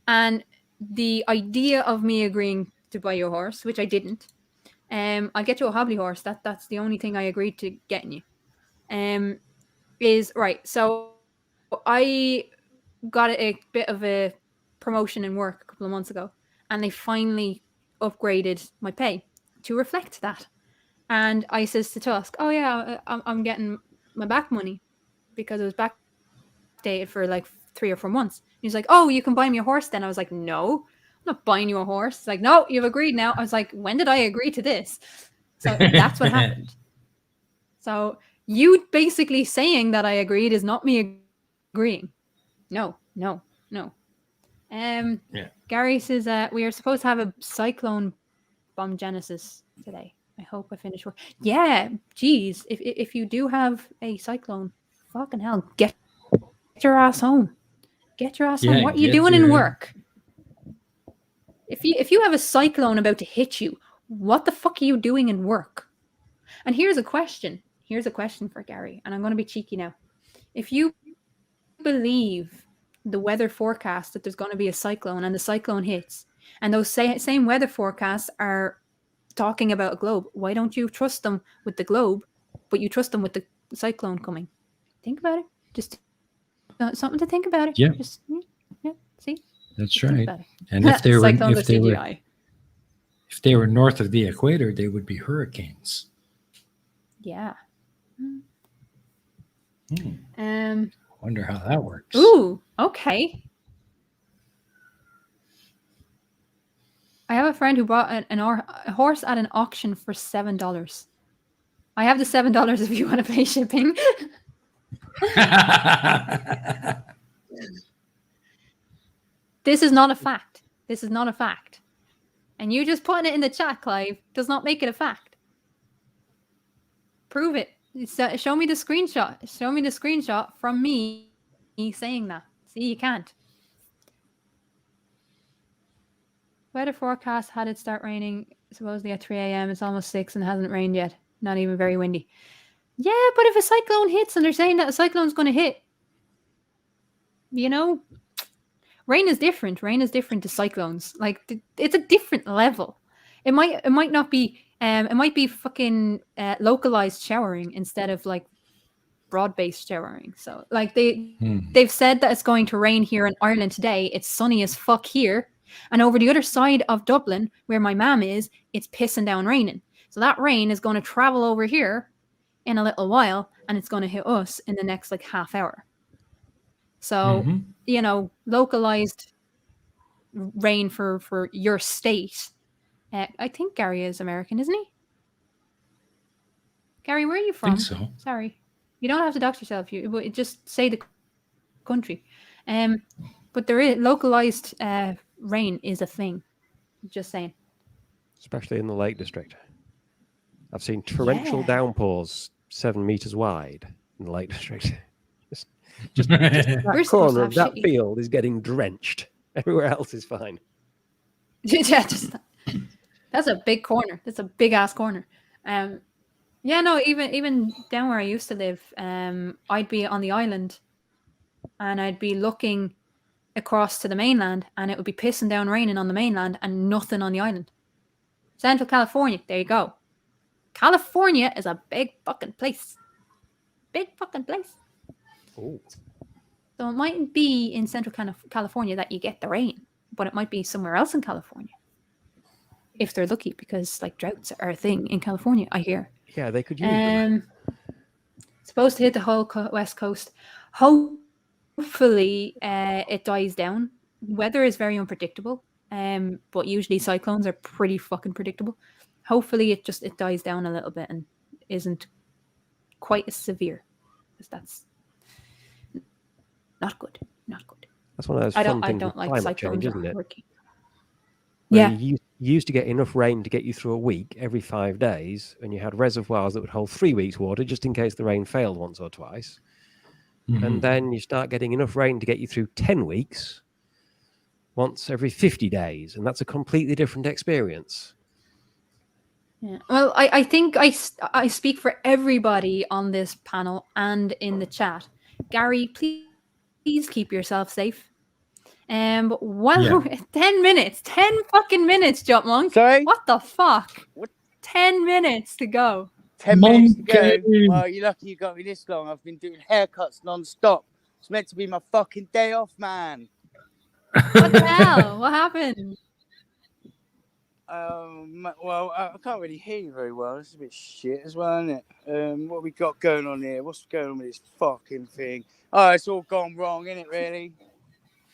and the idea of me agreeing to buy your horse, which I didn't. I'll get you a hobbly horse. That's the only thing I agreed to getting you. Is right. So I got a bit of a promotion in work a couple of months ago, and they finally upgraded my pay to reflect that. And I says to Tusk, "Oh yeah, I'm getting my back money because it was backdated for like 3 or 4 months." He's like, "Oh, you can buy me a horse then." I was like, "No, I'm not buying you a horse." It's like, "No, you've agreed now." I was like, "When did I agree to this?" So that's what happened. So you basically saying that I agreed is not me agreeing. No. Gary says we are supposed to have a cyclone bomb genesis today. I hope I finish work. Yeah, geez. If you do have a cyclone, fucking hell, get your ass home. Get your ass home. What are you doing in work? If you have a cyclone about to hit you, what the fuck are you doing in work? And here's a question. Here's a question for Gary, and I'm going to be cheeky now. If you believe the weather forecast that there's going to be a cyclone and the cyclone hits, and those same weather forecasts are talking about a globe, why don't you trust them with the globe, but you trust them with the cyclone coming? Think about it. Just something to think about it. Yeah. Just, yeah. See? That's Just right. And if they were north of the equator, they would be hurricanes. Yeah. Wonder how that works. Ooh, okay. I have a friend who bought a horse at an auction for $7. I have the $7 if you want to pay shipping. This is not a fact. This is not a fact. And you just putting it in the chat, Clive, does not make it a fact. Prove it. Show me the screenshot. Show me the screenshot from me saying that. See, you can't. Weather forecast had it start raining supposedly at 3 a.m. It's almost 6 and it hasn't rained yet. Not even very windy. Yeah, but if a cyclone hits and they're saying that a cyclone's going to hit, rain is different. Rain is different to cyclones. Like, it's a different level. It might not be It might be fucking localized showering instead of like broad-based showering. So like they've said that it's going to rain here in Ireland today. It's sunny as fuck here. And over the other side of Dublin, where my mum is, it's pissing down raining. So that rain is going to travel over here in a little while, and it's going to hit us in the next like half hour. So, you know, localized rain for your state. I think Gary is American, isn't he? Gary, where are you from? I think so. Sorry. You don't have to dox yourself. You just say the country. But there is localized rain is a thing. Just saying. Especially in the Lake District. I've seen torrential downpours 7 meters wide in the Lake District. just that corner of that field is getting drenched. Everywhere else is fine. Yeah, that's a big corner. That's a big ass corner. Yeah, no, even down where I used to live, I'd be on the island and I'd be looking across to the mainland and it would be pissing down raining on the mainland and nothing on the island. Central California, there you go. California is a big fucking place. Big fucking place. Ooh. So it mightn't be in Central California that you get the rain, but it might be somewhere else in California. If they're lucky, because like droughts are a thing in California, I hear. Yeah, they could use them. Supposed to hit the whole west coast. Hopefully, it dies down. Weather is very unpredictable, but usually cyclones are pretty fucking predictable. Hopefully, it dies down a little bit and isn't quite as severe, because that's not good. Not good. That's one of those fun things don't with like climate change, isn't it? Yeah. You used to get enough rain to get you through a week every 5 days, and you had reservoirs that would hold 3 weeks' water just in case the rain failed once or twice. And then you start getting enough rain to get you through 10 weeks once every 50 days, and that's a completely different experience. Yeah. Well, I think I speak for everybody on this panel and in the chat. Gary, please keep yourself safe. 10 minutes, 10 fucking minutes, Jump Monk. Sorry? What the fuck? What? 10 minutes to go. 10 minutes to go. Well, you're lucky you got me this long. I've been doing haircuts non-stop. It's meant to be my fucking day off, man. What the hell? What happened? Well, I can't really hear you very well. It's a bit shit as well, isn't it? What we got going on here? What's going on with this fucking thing? Oh, it's all gone wrong, isn't it, really?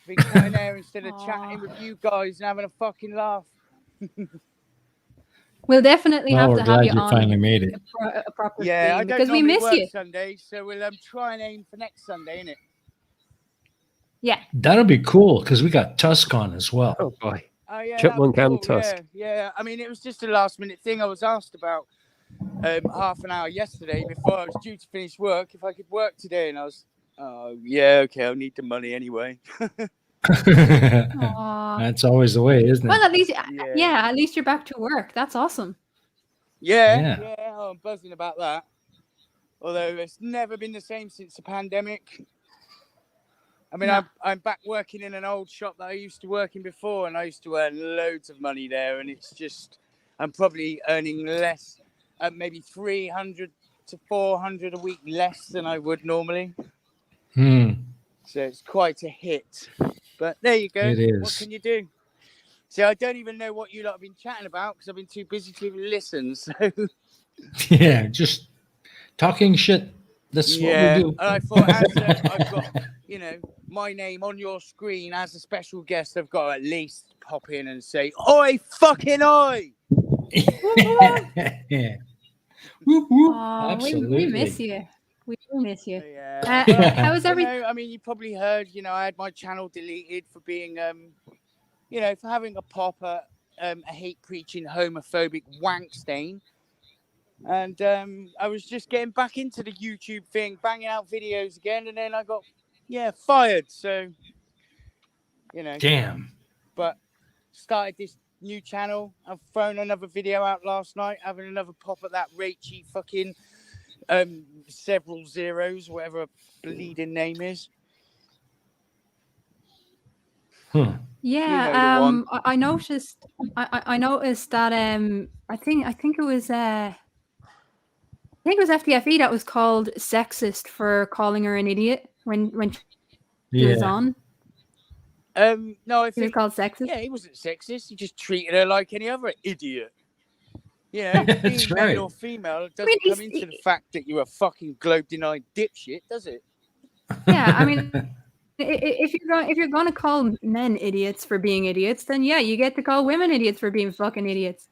Been coming there instead of chatting with you guys and having a fucking laugh. We'll definitely have to have you on. Finally made it. A proper Yeah, stream, I don't because we miss you. Sunday, so we'll try and aim for next Sunday, innit? Yeah. That'll be cool because we got Tusk on as well. Oh boy. Oh, yeah, Chipmunk and cool. Tusk. Yeah. I mean, it was just a last minute thing. I was asked about half an hour yesterday before I was due to finish work if I could work today, and I was, yeah, okay, I'll need the money anyway. That's always the way, isn't it? Well, at least, at least you're back to work. That's awesome. Yeah, I'm buzzing about that. Although it's never been the same since the pandemic. I mean, I'm back working in an old shop that I used to work in before, and I used to earn loads of money there, and it's just, I'm probably earning less, maybe 300 to 400 a week less than I would normally. So it's quite a hit. But there you go. It is. What can you do? See, I don't even know what you lot have been chatting about because I've been too busy to even listen. So yeah, just talking shit. That's what we do. And I thought, as I've got, my name on your screen as a special guest, I've got to at least pop in and say, "Oi, fucking oi!" Yeah. Whoop, whoop. Absolutely. We miss you. We do miss you. Yeah. How is everything? I mean, you probably heard, I had my channel deleted for being, for having a pop at a hate-preaching, homophobic wank stain. And I was just getting back into the YouTube thing, banging out videos again, and then I got, fired. So, Damn. But started this new channel. I've thrown another video out last night, having another pop at that Rachy fucking several zeros, whatever a bleeding name is. Yeah, one. I noticed. I noticed that. I think it was. I think it was FTFE that was called sexist for calling her an idiot when she was Yeah. on. No, I He was think called sexist. he wasn't sexist. He just treated her like any other idiot. You know, That's being right. male or female I mean, doesn't come into the fact that you're a fucking globe-denying dipshit, does it? Yeah, I mean, if you're going to call men idiots for being idiots, then yeah, you get to call women idiots for being fucking idiots.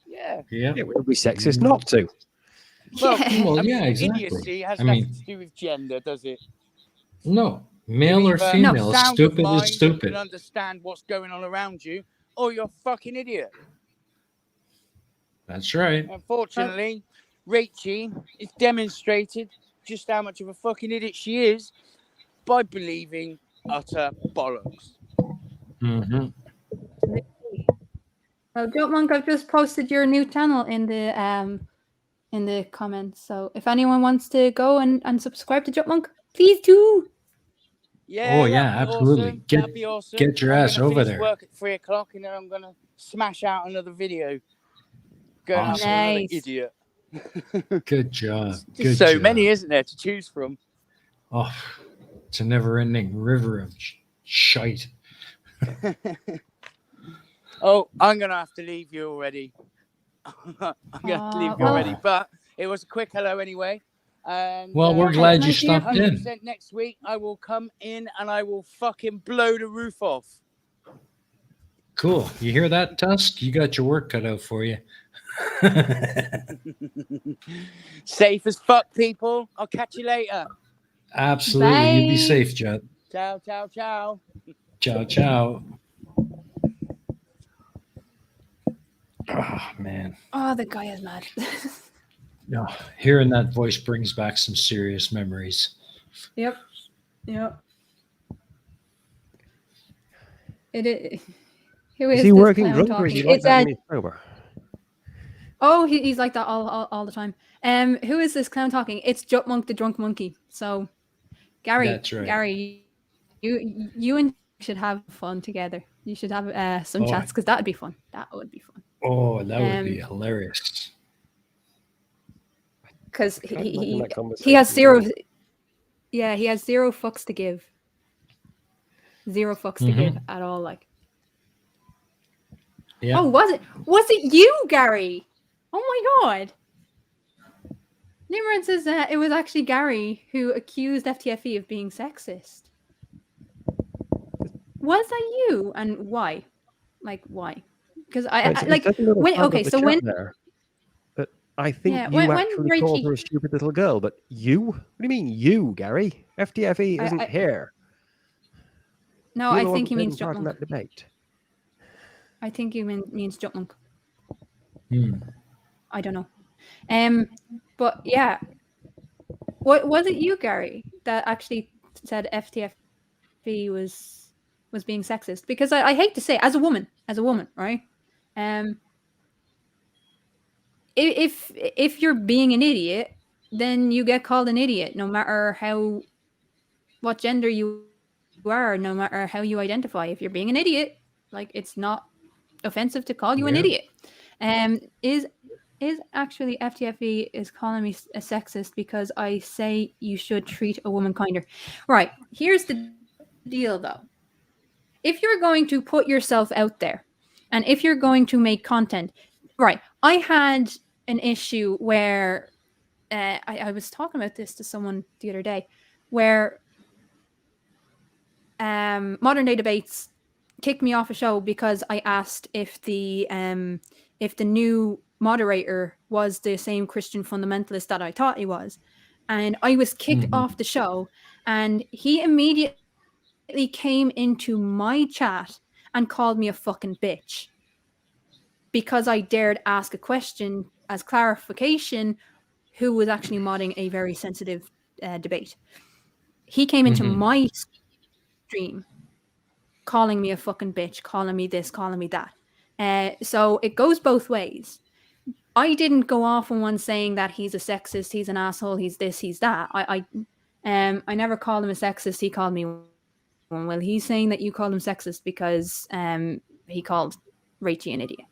Yeah. Yeah. It would be sexist not to. Well, Yeah. Well, I mean, yeah, exactly. idiocy has I nothing mean, to do with gender, does it? no, male You're or either female, sound of stupid mind is and stupid. can understand what's going on around you, or you're a fucking idiot. That's right. Unfortunately, Rachie is demonstrated just how much of a fucking idiot she is by believing utter bollocks. Hmm. Well, Joke Monk, I've just posted your new channel in the comments. So if anyone wants to go and subscribe to Joke Monk, please do. Yeah, Oh, yeah, that'd be absolutely. awesome. That'd be awesome. Get your I'm ass gonna over finish there. work at 3:00, and then I'm gonna smash out another video. Going Awesome. after another Nice. idiot. Good job. There's Good so job. many, isn't there, to choose from? Oh, it's a never-ending river of shite. Oh, I'm gonna have to leave you already. I'm gonna have to leave you well- already, but it was a quick hello anyway. And Well, we're glad you nice to hear stopped from you. in. 100% next week I will come in and I will fucking blow the roof off. Cool. You hear that, Tusk? You got your work cut out for you. Safe as fuck, people. I'll catch you later. Absolutely. You be Bye. safe, Judd. Ciao, ciao, ciao. Ciao, ciao. Oh, man. Oh, the guy is mad. Oh, hearing that voice brings back some serious memories. Yep. Who Is is he this working clown drunk or is talking? he like It's that when he's sober? Oh, he's like that all the time. Who is this clown talking? It's Joke Monk, the drunk monkey. So, Gary, That's right. Gary, you and should have fun together. You should have some Oh. chats because that'd be fun. That would be fun. Oh, that would be hilarious. Because Can't imagine he that conversation has zero. going. Yeah, he has zero fucks to give. Zero fucks to give at all. Like, Yeah. oh, was it you, Gary? Oh my god. Nimrod says it was actually Gary who accused FTFE of being sexist. Was that you, and why? Like, why? Because I like when okay. So when there, but I think Yeah, you when actually called Rachie- her a stupid little girl. But you? What do you mean you, Gary? FTFE isn't I- here. no, You're I the one think he taking means part Joke in Monk. that debate. I think he means Joke Monk. Hmm. I don't know. But yeah, what was it you, Gary, that actually said FTFE was being sexist? Because I hate to say, as a woman, right? If you're being an idiot, then you get called an idiot, no matter what gender you are, no matter how you identify. If you're being an idiot, like, it's not offensive to call you an Yeah. idiot. Is actually FTFE is calling me a sexist because I say you should treat a woman kinder. Right. Here's the deal, though. If you're going to put yourself out there, and if you're going to make content, right? I had an issue where I was talking about this to someone the other day, where Modern Day Debates kicked me off a show because I asked if the new moderator was the same Christian fundamentalist that I thought he was, and I was kicked off the show, and he immediately came into my chat and called me a fucking bitch because I dared ask a question as clarification who was actually modding a very sensitive debate. He came into my stream calling me a fucking bitch, calling me this, calling me that. So it goes both ways. I didn't go off on one saying that he's a sexist, he's an asshole, he's this, he's that. I never called him a sexist. He called me Well, he's saying that you called him sexist because he called Rachie an idiot.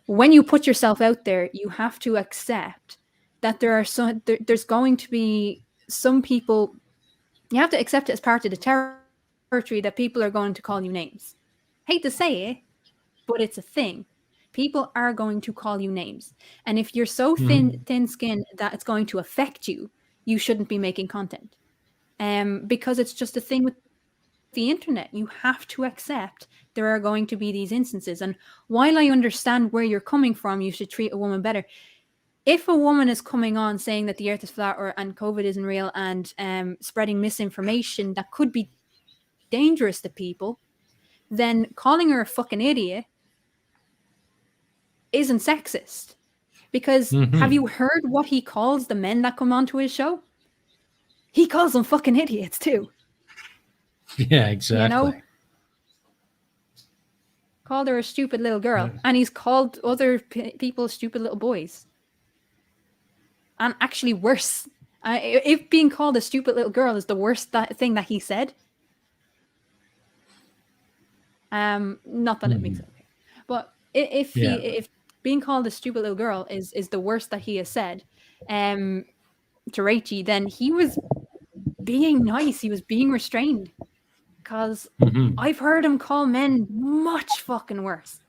When you put yourself out there, you have to accept that there's going to be some people. You have to accept it as part of the territory that people are going to call you names. Hate to say it, but it's a thing. People are going to call you names. And if you're so thin-skinned that it's going to affect you, you shouldn't be making content. Because it's just a thing with the internet. You have to accept there are going to be these instances. And while I understand where you're coming from, you should treat a woman better. If a woman is coming on saying that the earth is flat and COVID isn't real and spreading misinformation that could be dangerous to people, then calling her a fucking idiot isn't sexist. Because have you heard what he calls the men that come onto his show? He calls them fucking idiots too. Yeah, exactly. You know? Called her a stupid little girl. Yeah. And he's called other people stupid little boys. And actually worse. If being called a stupid little girl is the worst thing that he said. Not that it makes it okay. But if being called a stupid little girl is the worst that he has said to Rachie, then he was being nice. He was being restrained. Because I've heard him call men much fucking worse.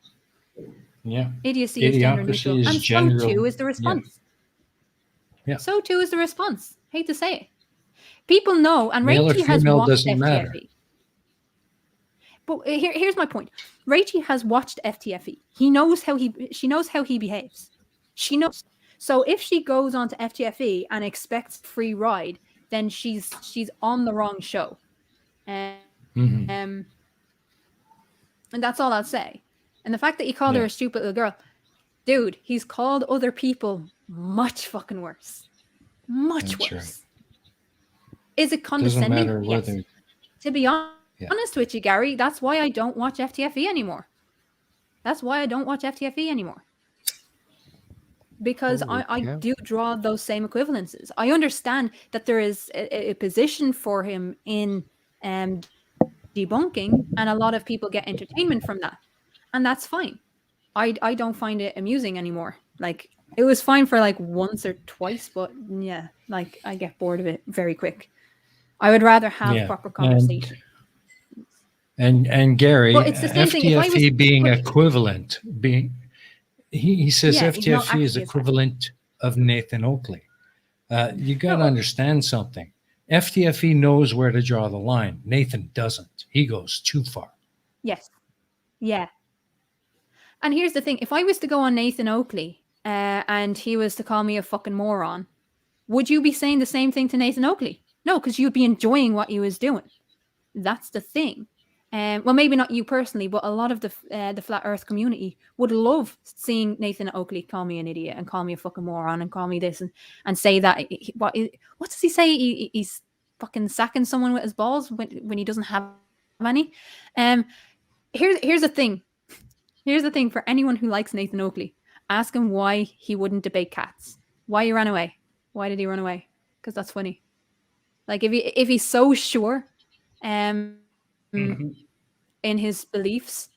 Yeah. Idiocy is gender neutral. And so too is the response. Yeah. So too is the response. Hate to say it. People know, and Rachie has watched FTFE. But here's my point. Rachie has watched FTFE. She knows how he behaves. She knows. So if she goes on to FTFE and expects free ride, then she's on the wrong show. And that's all I'll say. And the fact that he called her a stupid little girl, dude, he's called other people much fucking worse. Much worse. Right. Is it condescending? Yes. To be honest with you, Gary, that's why I don't watch FTFE anymore. Because I do draw those same equivalences. I understand that there is a position for him in debunking, and a lot of people get entertainment from that, and that's fine. I don't find it amusing anymore. Like, it was fine for like once or twice, but yeah, like I get bored of it very quick. I would rather have proper conversation. And Gary, it's the same FTFE being equivalent, he says FTFE is equivalent of Nathan Oakley. You got to understand something. FTFE knows where to draw the line. Nathan doesn't. He goes too far. Yes. Yeah. And here's the thing. If I was to go on Nathan Oakley and he was to call me a fucking moron, would you be saying the same thing to Nathan Oakley? No, because you'd be enjoying what he was doing. That's the thing. Well, maybe not you personally, but a lot of the Flat Earth community would love seeing Nathan Oakley call me an idiot and call me a fucking moron and call me this and say that. What does he say? He's fucking sacking someone with his balls when he doesn't have any. Here's the thing. Here's the thing for anyone who likes Nathan Oakley. Ask him why he wouldn't debate cats. Why he ran away. Why did he run away? Because that's funny. Like, if he's so sure in his beliefs,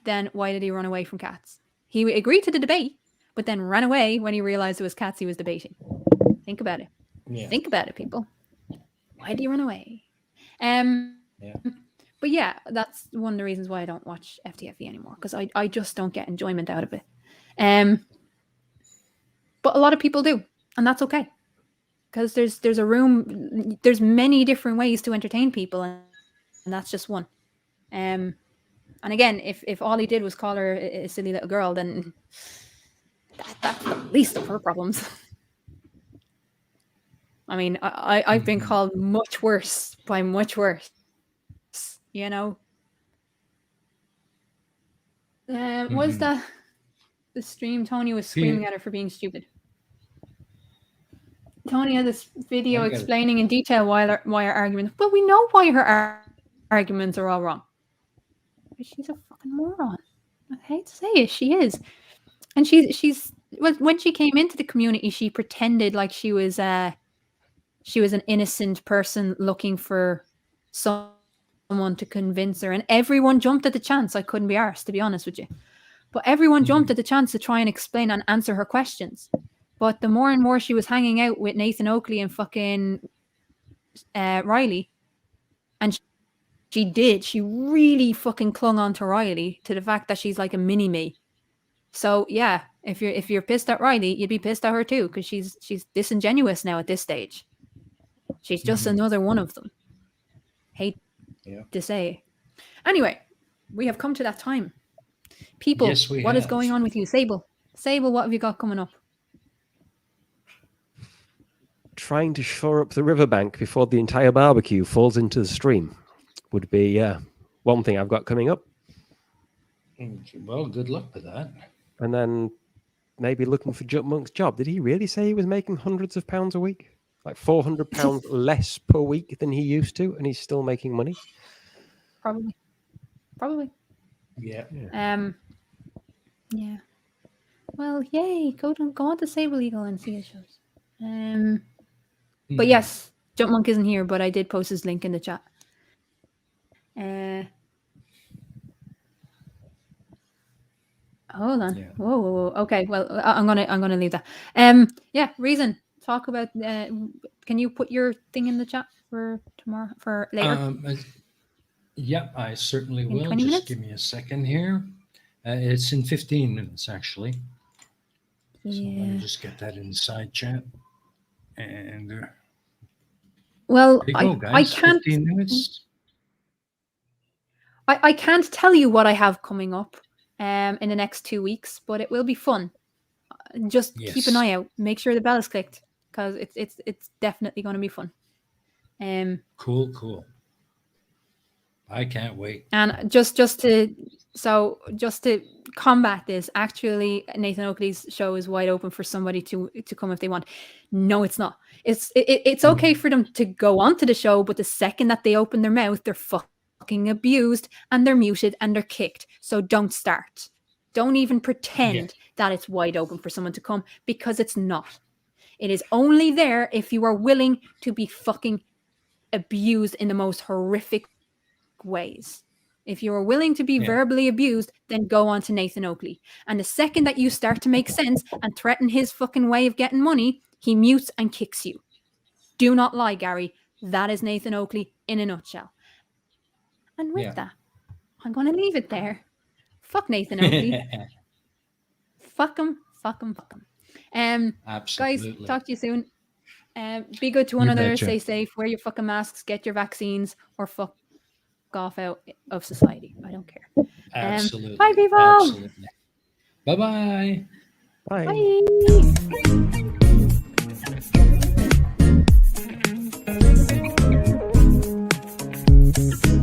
then why did he run away from cats? He agreed to the debate, but then ran away when he realized it was cats he was debating. Think about it. Yeah. Think about it, people. Why did he run away? But yeah, that's one of the reasons why I don't watch FTFE anymore, because I just don't get enjoyment out of it. But a lot of people do, and that's okay. Because there's a room, there's many different ways to entertain people, and that's just one. And again, if all he did was call her a silly little girl, then that's the least of her problems. I mean, I've been called much worse by much worse, you know. Was the stream Tony was screaming at her for being stupid? Tony had this video explaining in detail why her arguments. Well, we know why her arguments are all wrong. She's a fucking moron. I hate to say it, she is. And she's when she came into the community, she pretended like she was an innocent person looking for some someone to convince her, and everyone jumped at the chance. I couldn't be arsed, to be honest with you. But everyone jumped at the chance to try and explain and answer her questions. But the more and more she was hanging out with Nathan Oakley and fucking Riley, and she really fucking clung on to Riley, to the fact that she's like a mini me. So yeah, if you're pissed at Riley, you'd be pissed at her too, because she's disingenuous now at this stage. She's just another one of them. Hate to say. Anyway, we have come to that time. People, Yes, we what is have. going on with you? Sable, what have you got coming up? Trying to shore up the riverbank before the entire barbecue falls into the stream would be one thing I've got coming up. Well, good luck with that. And then maybe looking for Jump Monk's job. Did he really say he was making hundreds of pounds a week? Like £400 less per week than he used to, and he's still making money? Probably. Yeah. Yeah. Well, yay! Go on to Sable Eagle and see his shows. But yes, Jump Monk isn't here, but I did post his link in the chat. Hold on. Yeah. Whoa. Okay. Well, I'm gonna leave that. Yeah. Reason. Talk about. Can you put your thing in the chat for tomorrow, for later? Yeah, I certainly In will. 20 Just minutes? give me a second here. It's in 15 minutes, actually. So let me just get that in the side chat. And Well, there you go, guys. I can't. 15 minutes. I can't tell you what I have coming up in the next 2 weeks, but it will be fun. Just keep an Yes. eye out. Make sure the bell is clicked, because it's definitely going to be fun. Cool. I can't wait. And just to combat this, actually, Nathan Oakley's show is wide open for somebody to come if they want. No, it's not. It's okay for them to go onto the show, but the second that they open their mouth, they're fucking abused and they're muted and they're kicked. So don't start. Don't even pretend that it's wide open for someone to come, because it's not. It is only there if you are willing to be fucking abused in the most horrific ways. If you are willing to be verbally abused, then go on to Nathan Oakley. And the second that you start to make sense and threaten his fucking way of getting money, he mutes and kicks you. Do not lie, Gary. That is Nathan Oakley in a nutshell. And with that, I'm going to leave it there. Fuck Nathan Oakley. Fuck him. Absolutely. Guys, talk to you soon. Be good to one You another. betcha. Stay safe. Wear your fucking masks. Get your vaccines, or fuck off out of society. I don't care. Absolutely. Bye, people. Absolutely. Bye-bye. Bye. Bye.